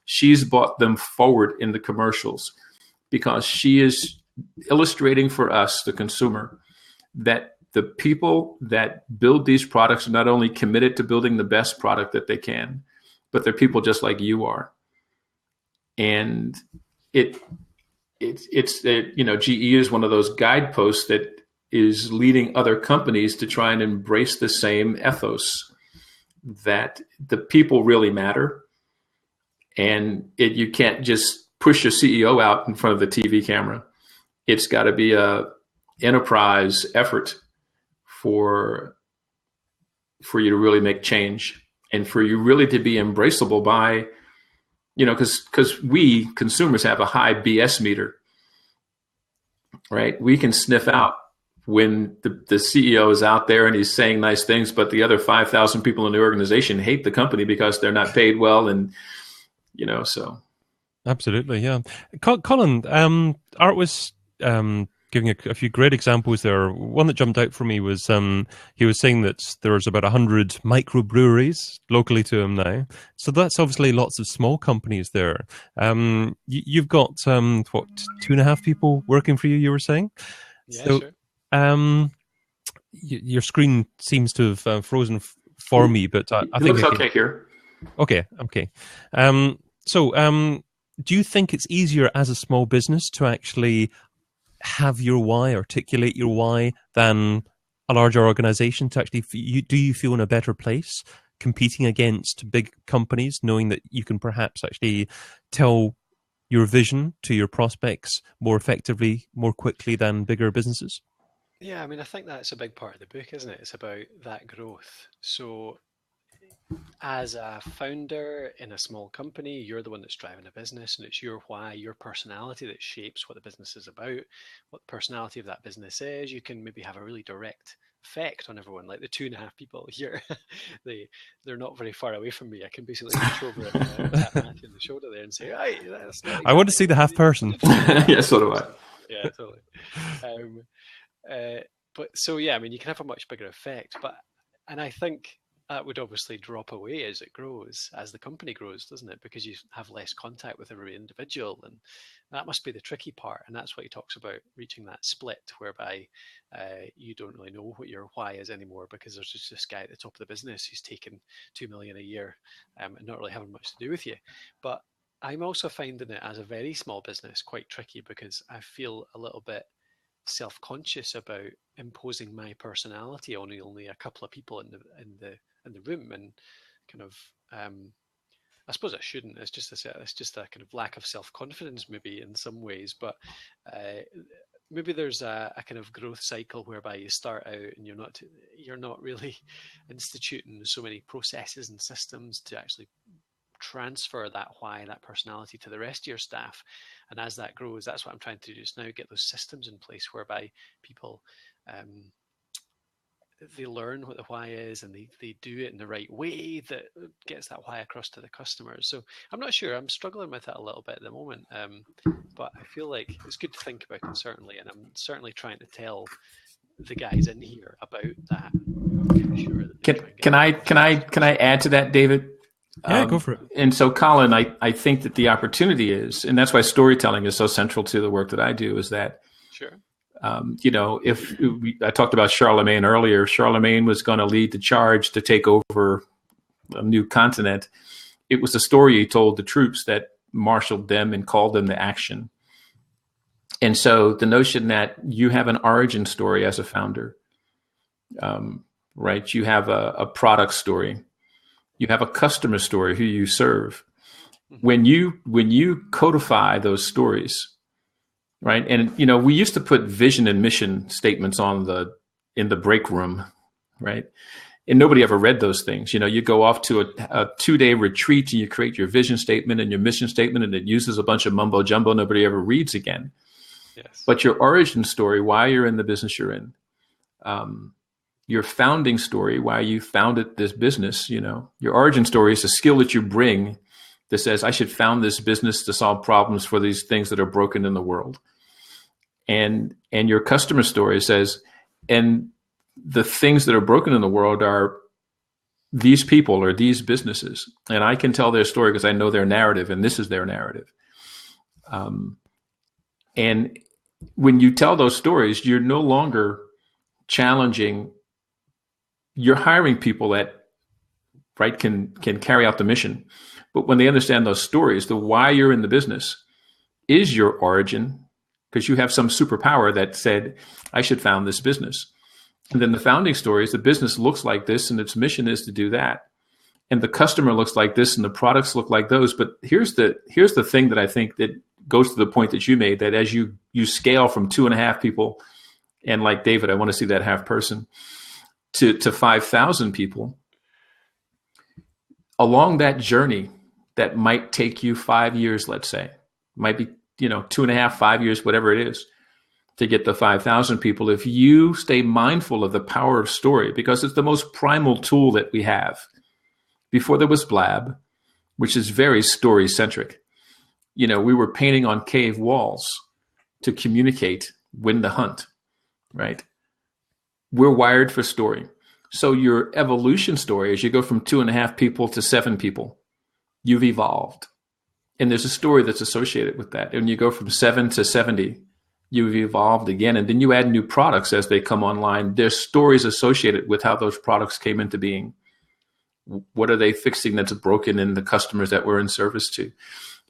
she's brought them forward in the commercials because she is illustrating for us, the consumer, that the people that build these products are not only committed to building the best product that they can, but they're people just like you are. And GE is one of those guideposts that is leading other companies to try and embrace the same ethos, that the people really matter. And you can't just push a CEO out in front of the TV camera. It's got to be a enterprise effort for you to really make change, and for you really to be embraceable by, because we consumers have a high BS meter, right? We can sniff out when the CEO is out there and he's saying nice things, but the other 5,000 people in the organization hate the company because they're not paid well, and so. Absolutely, yeah. Colin, Art was giving a few great examples there. One that jumped out for me was he was saying that there's about 100 microbreweries locally to him now. So that's obviously lots of small companies there. You've got, 2.5 people working for you, you were saying? Yeah, so, sure. Your screen seems to have frozen for me, but I it think looks okay here. Okay. Do you think it's easier as a small business to actually have your why, articulate your why, than a larger organization to actually, do you feel in a better place competing against big companies, knowing that you can perhaps actually tell your vision to your prospects more effectively, more quickly than bigger businesses? Yeah, I mean, I think that's a big part of the book, isn't it? It's about that growth. So as a founder in a small company, you're the one that's driving a business, and it's your why, your personality that shapes what the business is about, what the personality of that business is. You can maybe have a really direct effect on everyone, like the 2.5 people here. They're not very far away from me. I can basically reach over and tap Matthew on the shoulder there and say, "Hey, that's not exactly I want to see the half person." Yeah, so do I. Yeah, totally. But so yeah, I mean, you can have a much bigger effect, and I think that would obviously drop away as it grows, as the company grows, doesn't it? Because you have less contact with every individual, and that must be the tricky part. And that's what he talks about, reaching that split whereby you don't really know what your why is anymore, because there's just this guy at the top of the business who's taking 2 million a year and not really having much to do with you. But I'm also finding it as a very small business quite tricky, because I feel a little bit self-conscious about imposing my personality on only a couple of people in the room, and kind of I suppose I shouldn't. It's just a kind of lack of self-confidence maybe in some ways, but maybe there's a kind of growth cycle whereby you start out and you're not really instituting so many processes and systems to actually transfer that why, that personality to the rest of your staff. And as that grows, that's what I'm trying to do just now, get those systems in place whereby people they learn what the why is, and they do it in the right way that gets that why across to the customers. So I'm not sure. I'm struggling with that a little bit at the moment. But I feel like it's good to think about it, certainly, and I'm certainly trying to tell the guys in here about that. Sure that can I add to that, David? Yeah, go for it. And so, Colin, I think that the opportunity is, and that's why storytelling is so central to the work that I do, is that, sure. I talked about Charlemagne earlier. Charlemagne was going to lead the charge to take over a new continent. It was the story he told the troops that marshaled them and called them to action. And so the notion that you have an origin story as a founder, right? You have a product story. You have a customer story, who you serve. When you codify those stories, right? And, we used to put vision and mission statements in the break room, right? And nobody ever read those things. You go off to a 2-day retreat and you create your vision statement and your mission statement, and it uses a bunch of mumbo jumbo nobody ever reads again. Yes. But your origin story, why you're in the business you're in, your founding story, why you founded this business, your origin story is a skill that you bring that says, I should found this business to solve problems for these things that are broken in the world. And your customer story says, and the things that are broken in the world are these people or these businesses. And I can tell their story because I know their narrative, and this is their narrative. And when you tell those stories, you're no longer challenging. You're hiring people that, right, can carry out the mission. But when they understand those stories, the why you're in the business is your origin, because you have some superpower that said, I should found this business. And then the founding story is the business looks like this and its mission is to do that. And the customer looks like this and the products look like those. But here's the thing that I think that goes to the point that you made, that as you scale from 2.5 people, and like David, I want to see that half person, to 5,000 people, along that journey that might take you 5 years, let's say, might be, 2.5, 5 years, whatever it is, to get to 5,000 people. If you stay mindful of the power of story, because it's the most primal tool that we have. Before there was Blab, which is very story centric, we were painting on cave walls to communicate, win the hunt, right? We're wired for story. So your evolution story, as you go from 2.5 people to 7 people, you've evolved. And there's a story that's associated with that. And you go from 7 to 70, you've evolved again. And then you add new products as they come online. There's stories associated with how those products came into being. What are they fixing that's broken in the customers that we're in service to?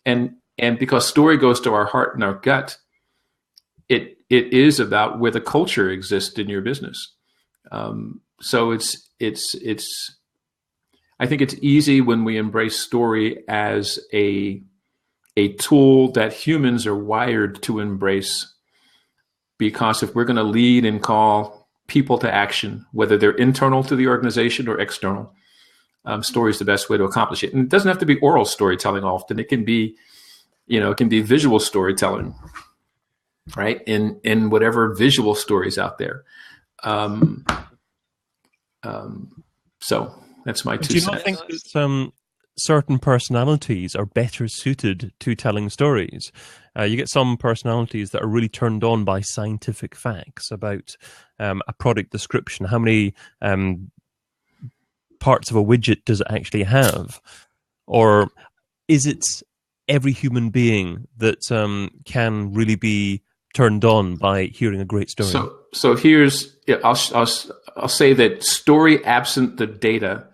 And because story goes to our heart and our gut, it is about where the culture exists in your business. So I think it's easy when we embrace story as a tool that humans are wired to embrace, because if we're going to lead and call people to action, whether they're internal to the organization or external, story is the best way to accomplish it. And it doesn't have to be oral storytelling often. It can be, it can be visual storytelling, right? In whatever visual stories out there. So that's my 2 cents. Do you not think that certain personalities are better suited to telling stories? You get some personalities that are really turned on by scientific facts about a product description. How many parts of a widget does it actually have? Or is it every human being that can really be turned on by hearing a great story? So here's, I'll say that story absent the data,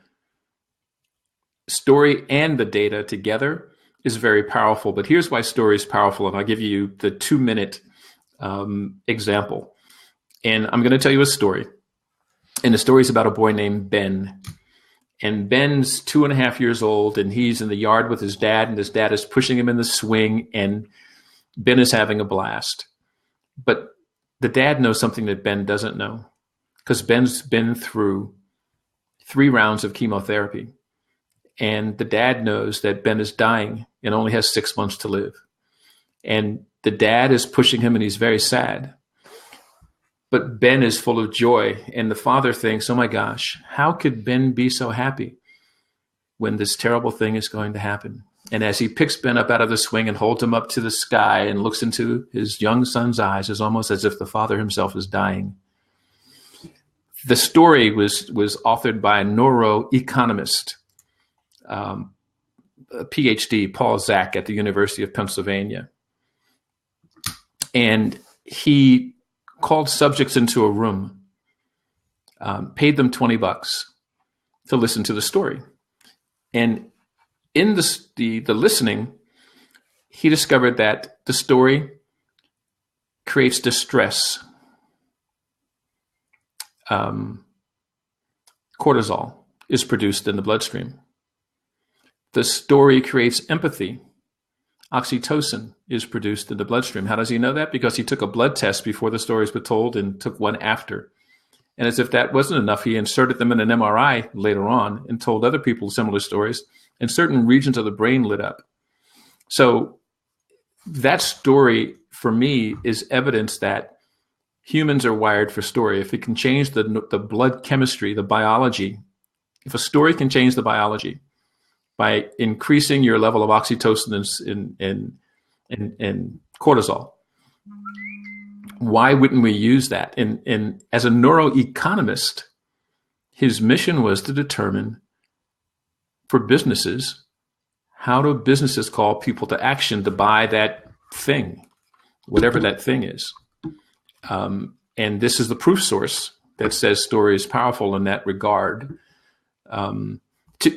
story and the data together is very powerful. But here's why story is powerful. And I'll give you the 2-minute example. And I'm going to tell you a story. And the story is about a boy named Ben. And Ben's 2.5 years old, and he's in the yard with his dad, and his dad is pushing him in the swing, and Ben is having a blast. But the dad knows something that Ben doesn't know, because Ben's been through 3 rounds of chemotherapy. And the dad knows that Ben is dying and only has 6 months to live. And the dad is pushing him, and he's very sad. but Ben is full of joy. And the father thinks, oh my gosh, how could Ben be so happy when this terrible thing is going to happen? And as he picks Ben up out of the swing and holds him up to the sky and looks into his young son's eyes, it's almost as if the father himself is dying. The story was authored by a neuroeconomist, a PhD, Paul Zak at the University of Pennsylvania. And he called subjects into a room, paid them $20 to listen to the story. And in the listening, he discovered that the story creates distress. Cortisol is produced in the bloodstream. The story creates empathy. Oxytocin is produced in the bloodstream. How does he know that? Because he took a blood test before the stories were told and took one after. And as if that wasn't enough, he inserted them in an MRI later on and told other people similar stories, and certain regions of the brain lit up. So that story, for me, is evidence that humans are wired for story. If it can change the blood chemistry, the biology, if a story can change the biology by increasing your level of oxytocin and cortisol, why wouldn't we use that? And as a neuroeconomist, his mission was to determine for businesses, how do businesses call people to action to buy that thing, whatever that thing is. And this is the proof source that says story is powerful in that regard.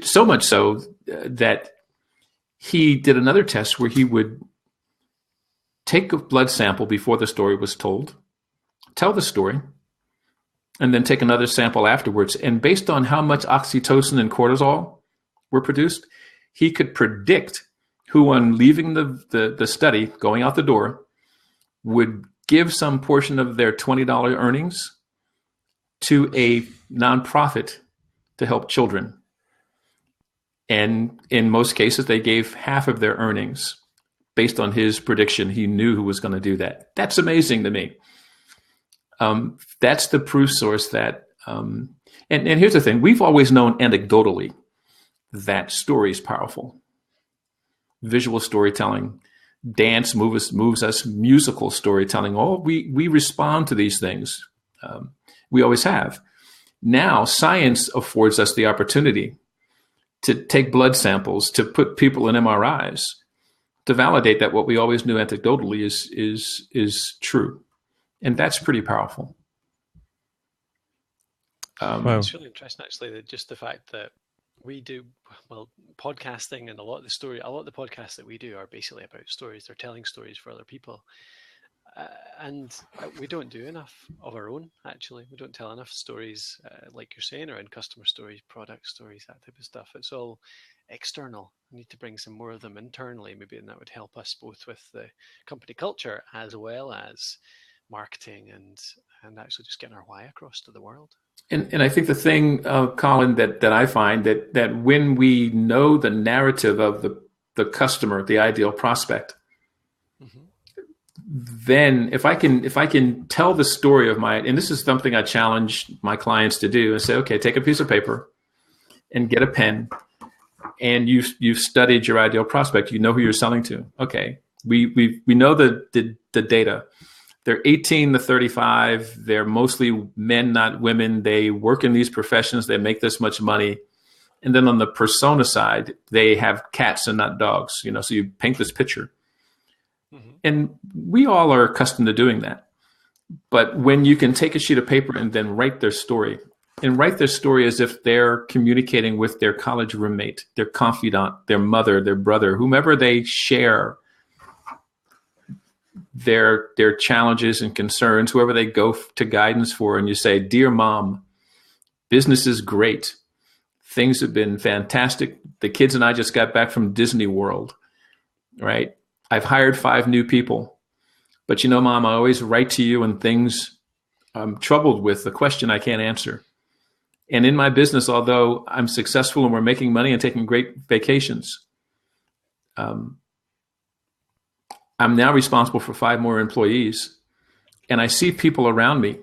So much so that he did another test where he would take a blood sample before the story was told, tell the story, and then take another sample afterwards. And based on how much oxytocin and cortisol were produced, he could predict who, on leaving the study, going out the door, would give some portion of their $20 earnings to a nonprofit to help children. And in most cases, they gave half of their earnings. Based on his prediction, he knew who was going to do that. That's amazing to me. That's the proof source that, and here's the thing, we've always known anecdotally that story is powerful. Visual storytelling, dance moves us, musical storytelling, we respond to these things. We always have. Now, science affords us the opportunity to take blood samples, to put people in MRIs, to validate that what we always knew anecdotally is true. And that's pretty powerful. Wow. It's really interesting, actually, that just the fact that we do, well, podcasting, and a lot of the podcasts that we do are basically about stories. They're telling stories for other people. And we don't do enough of our own, actually. We don't tell enough stories, like you're saying, around customer stories, product stories, that type of stuff. It's all external. We need to bring some more of them internally, maybe, and that would help us both with the company culture as well as marketing and actually just getting our why across to the world. And I think the thing, Colin, that I find that when we know the narrative of the customer, the ideal prospect, mm-hmm. Then if I can tell the story of and this is something I challenge my clients to do, and say, okay, take a piece of paper and get a pen, and you've studied your ideal prospect. You know who you're selling to. Okay, we know the data. They're 18 to 35. They're mostly men, not women. They work in these professions. They make this much money. And then on the persona side, they have cats and not dogs. So you paint this picture. Mm-hmm. And we all are accustomed to doing that. But when you can take a sheet of paper and then write their story, and write their story as if they're communicating with their college roommate, their confidant, their mother, their brother, whomever they share their challenges and concerns, whoever they go to guidance for, and you say, "Dear Mom, business is great. Things have been fantastic. The kids and I just got back from Disney World, right? I've hired 5 new people. But Mom, I always write to you when things I'm troubled with, the question I can't answer. And in my business, although I'm successful and we're making money and taking great vacations, I'm now responsible for 5 more employees. And I see people around me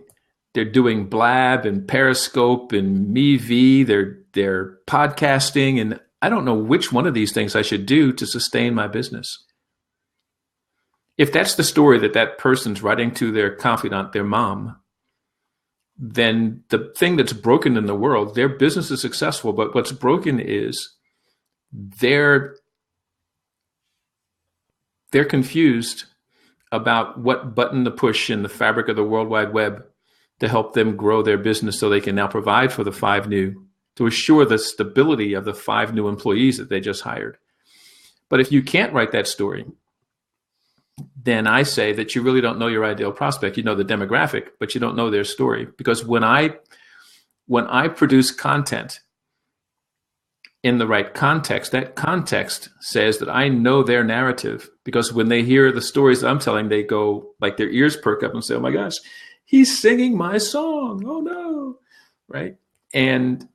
they're doing Blab and Periscope and MeV. They're podcasting, and I don't know which one of these things I should do to sustain my business. If that's the story that person's writing to their confidant, their mom, then the thing that's broken in the world, their business is successful, but what's broken is they're confused about what button to push in the fabric of the World Wide Web to help them grow their business so they can now provide for to assure the stability of the 5 new employees that they just hired. But if you can't write that story, then I say that you really don't know your ideal prospect. You know the demographic, but you don't know their story. Because when I produce content in the right context, that context says that I know their narrative. Because when they hear the stories I'm telling, they go, like, their ears perk up and say, oh my gosh, he's singing my song. Oh no. Right. And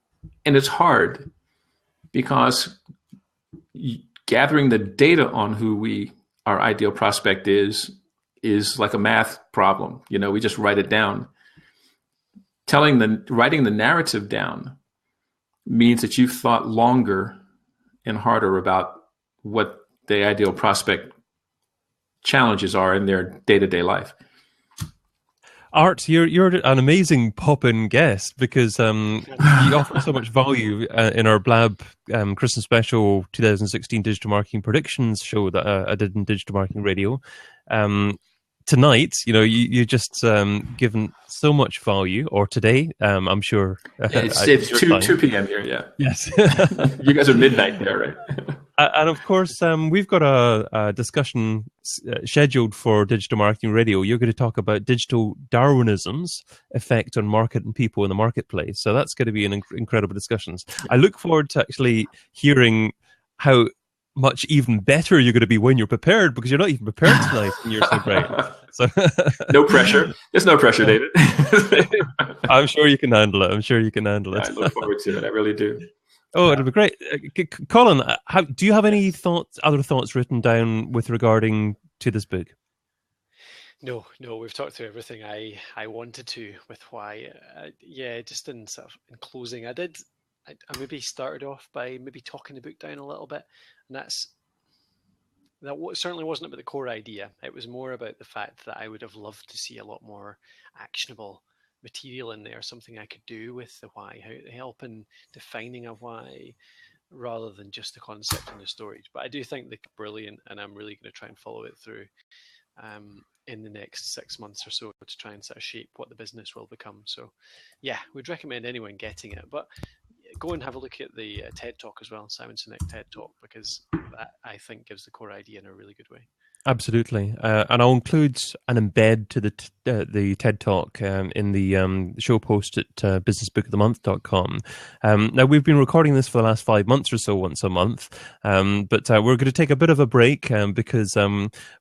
it's hard because gathering the data on who our ideal prospect is like a math problem. You know, we just write it down. Writing the narrative down means that you've thought longer and harder about what the ideal prospect challenges are in their day-to-day life. Art, you're an amazing pop-in guest because you offer so much value in our Blab Christmas Special 2016 Digital Marketing Predictions show that I did in Digital Marketing Radio. Tonight, you just given so much value, or today, I'm sure. It's 2 p.m. here, yeah. Yes. You guys are midnight there, right? And of course, we've got a discussion scheduled for Digital Marketing Radio. You're going to talk about digital Darwinism's effect on market and people in the marketplace. So that's going to be an incredible discussions. I look forward to actually hearing how much even better you're going to be when you're prepared, because you're not even prepared tonight and you're so great. So no pressure. There's no pressure, David. I'm sure you can handle it. I look forward to it. I really do. Oh, it'll be great. Colin, do you have any other thoughts written down with regarding to this book? No, we've talked through everything I wanted to with why. Just in closing, I maybe started off by maybe talking the book down a little bit, and that certainly wasn't about the core idea. It was more about the fact that I would have loved to see a lot more actionable material in there, something I could do with the why, how to help in defining a why, rather than just the concept and the stories. But I do think they're brilliant, and I'm really going to try and follow it through in the next 6 months or so to try and sort of shape what the business will become. So yeah, we'd recommend anyone getting it, but go and have a look at the TED Talk as well, Simon Sinek TED Talk, because that, I think, gives the core idea in a really good way. Absolutely, and I'll include an embed to the TED Talk in the show post at businessbookofthemonth.com. Now, we've been recording this for the last 5 months or so, once a month, but we're going to take a bit of a break because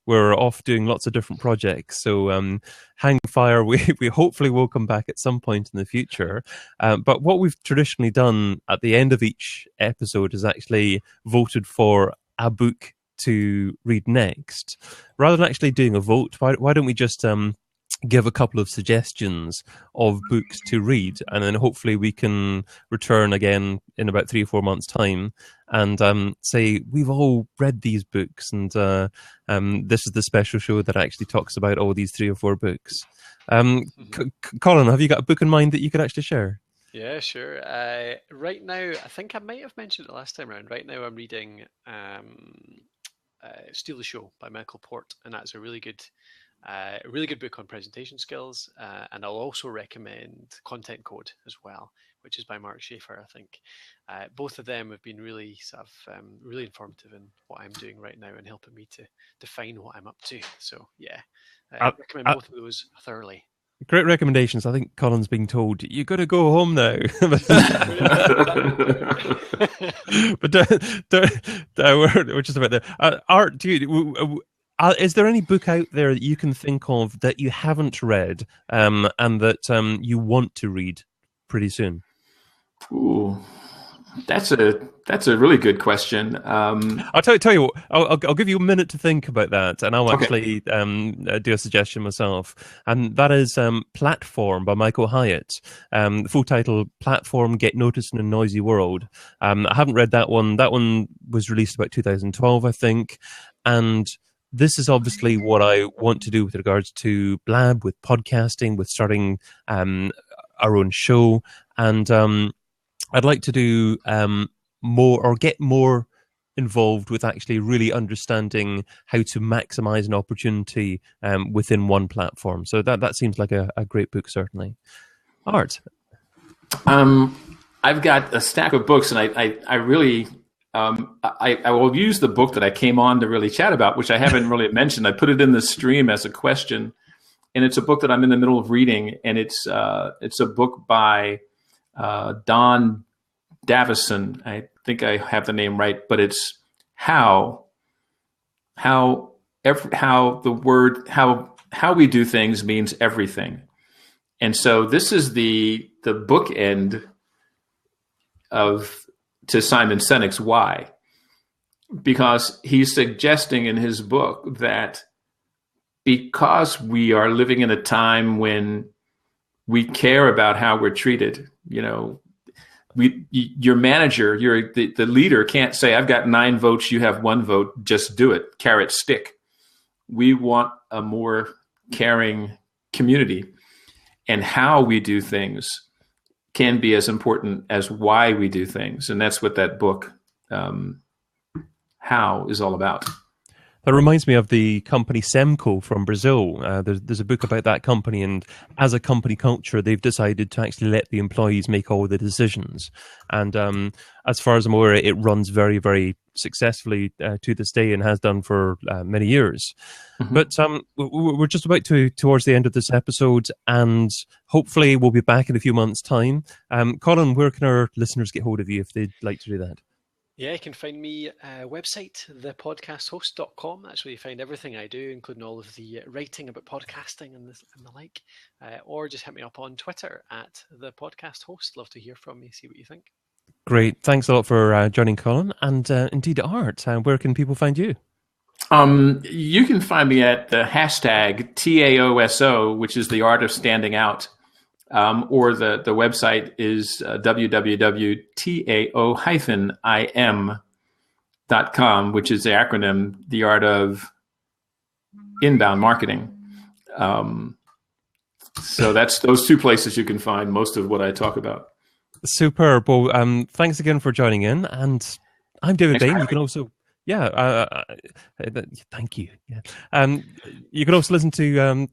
we're off doing lots of different projects. So hang fire, we hopefully will come back at some point in the future. But what we've traditionally done at the end of each episode is actually voted for a book to read next. Rather than actually doing a vote, why don't we just give a couple of suggestions of books to read, and then hopefully we can return again in about 3 or 4 months' time and say we've all read these books, and this is the special show that actually talks about all these 3 or 4 books. Colin, have you got a book in mind that you could actually share? Yeah, sure. Right now, I think I might have mentioned it last time around. Right now, I'm reading Steal the Show by Michael Port, and that's a really good book on presentation skills. And I'll also recommend Content Code as well, which is by Mark Schaefer, I think. Both of them have been really really informative in what I'm doing right now and helping me to define what I'm up to. So yeah, I recommend both of those thoroughly. Great recommendations. I think Colin's being told, you got to go home now. But we're just about there. Art, is there any book out there that you can think of that you haven't read and that you want to read pretty soon? Ooh, That's a really good question. I'll tell you what. I'll give you a minute to think about that, and I'll Okay. actually do a suggestion myself. And that is "Platform" by Michael Hyatt. The full title: "Platform: Get Noticed in a Noisy World." I haven't read that one. That one was released about 2012, I think. And this is obviously what I want to do with regards to Blab, with podcasting, with starting our own show, and I'd like to do more, or get more involved with actually really understanding how to maximize an opportunity within one platform. So that seems like a great book, certainly. Art. I've got a stack of books, and I really I will use the book that I came on to really chat about, which I haven't really mentioned. I put it in the stream as a question, and it's a book that I'm in the middle of reading, and it's a book by Don Davison. I think I have the name right, but it's how we do things means everything. And so this is the bookend to Simon Sinek's why, because he's suggesting in his book that because we are living in a time when we care about how we're treated, your manager, the leader can't say, "I've got 9 votes, you have 1 vote, just do it, carrot stick." We want a more caring community, and how we do things can be as important as why we do things. And that's what that book, How, is all about. That reminds me of the company Semco from Brazil. There's a book about that company, and as a company culture, they've decided to actually let the employees make all the decisions. And as far as I'm aware, it runs very, very successfully to this day, and has done for many years. Mm-hmm. But we're just about towards the end of this episode, and hopefully we'll be back in a few months' time. Colin, where can our listeners get hold of you if they'd like to do that? Yeah, you can find me website, thepodcasthost.com. That's where you find everything I do, including all of the writing about podcasting and the like. Or just hit me up on Twitter at thepodcasthost. Love to hear from you, see what you think. Great. Thanks a lot for joining, Colin. And indeed, Art, where can people find you? You can find me at the hashtag TAOSO, which is the art of standing out. Or the website is www.tao-im.com, which is the acronym, the art of inbound marketing. So that's those 2 places you can find most of what I talk about. Superb. Well, thanks again for joining in. And I'm David Bain. You can also... thank you. Yeah. You can also listen to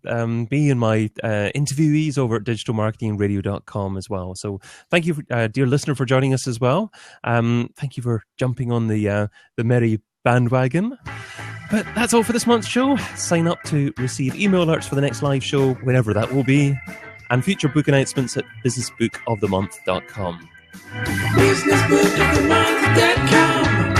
me and my interviewees over at digitalmarketingradio.com as well. So thank you, dear listener, for joining us as well. Thank you for jumping on the merry bandwagon. But that's all for this month's show. Sign up to receive email alerts for the next live show, whenever that will be, and future book announcements at businessbookofthemonth.com. Businessbookofthemonth.com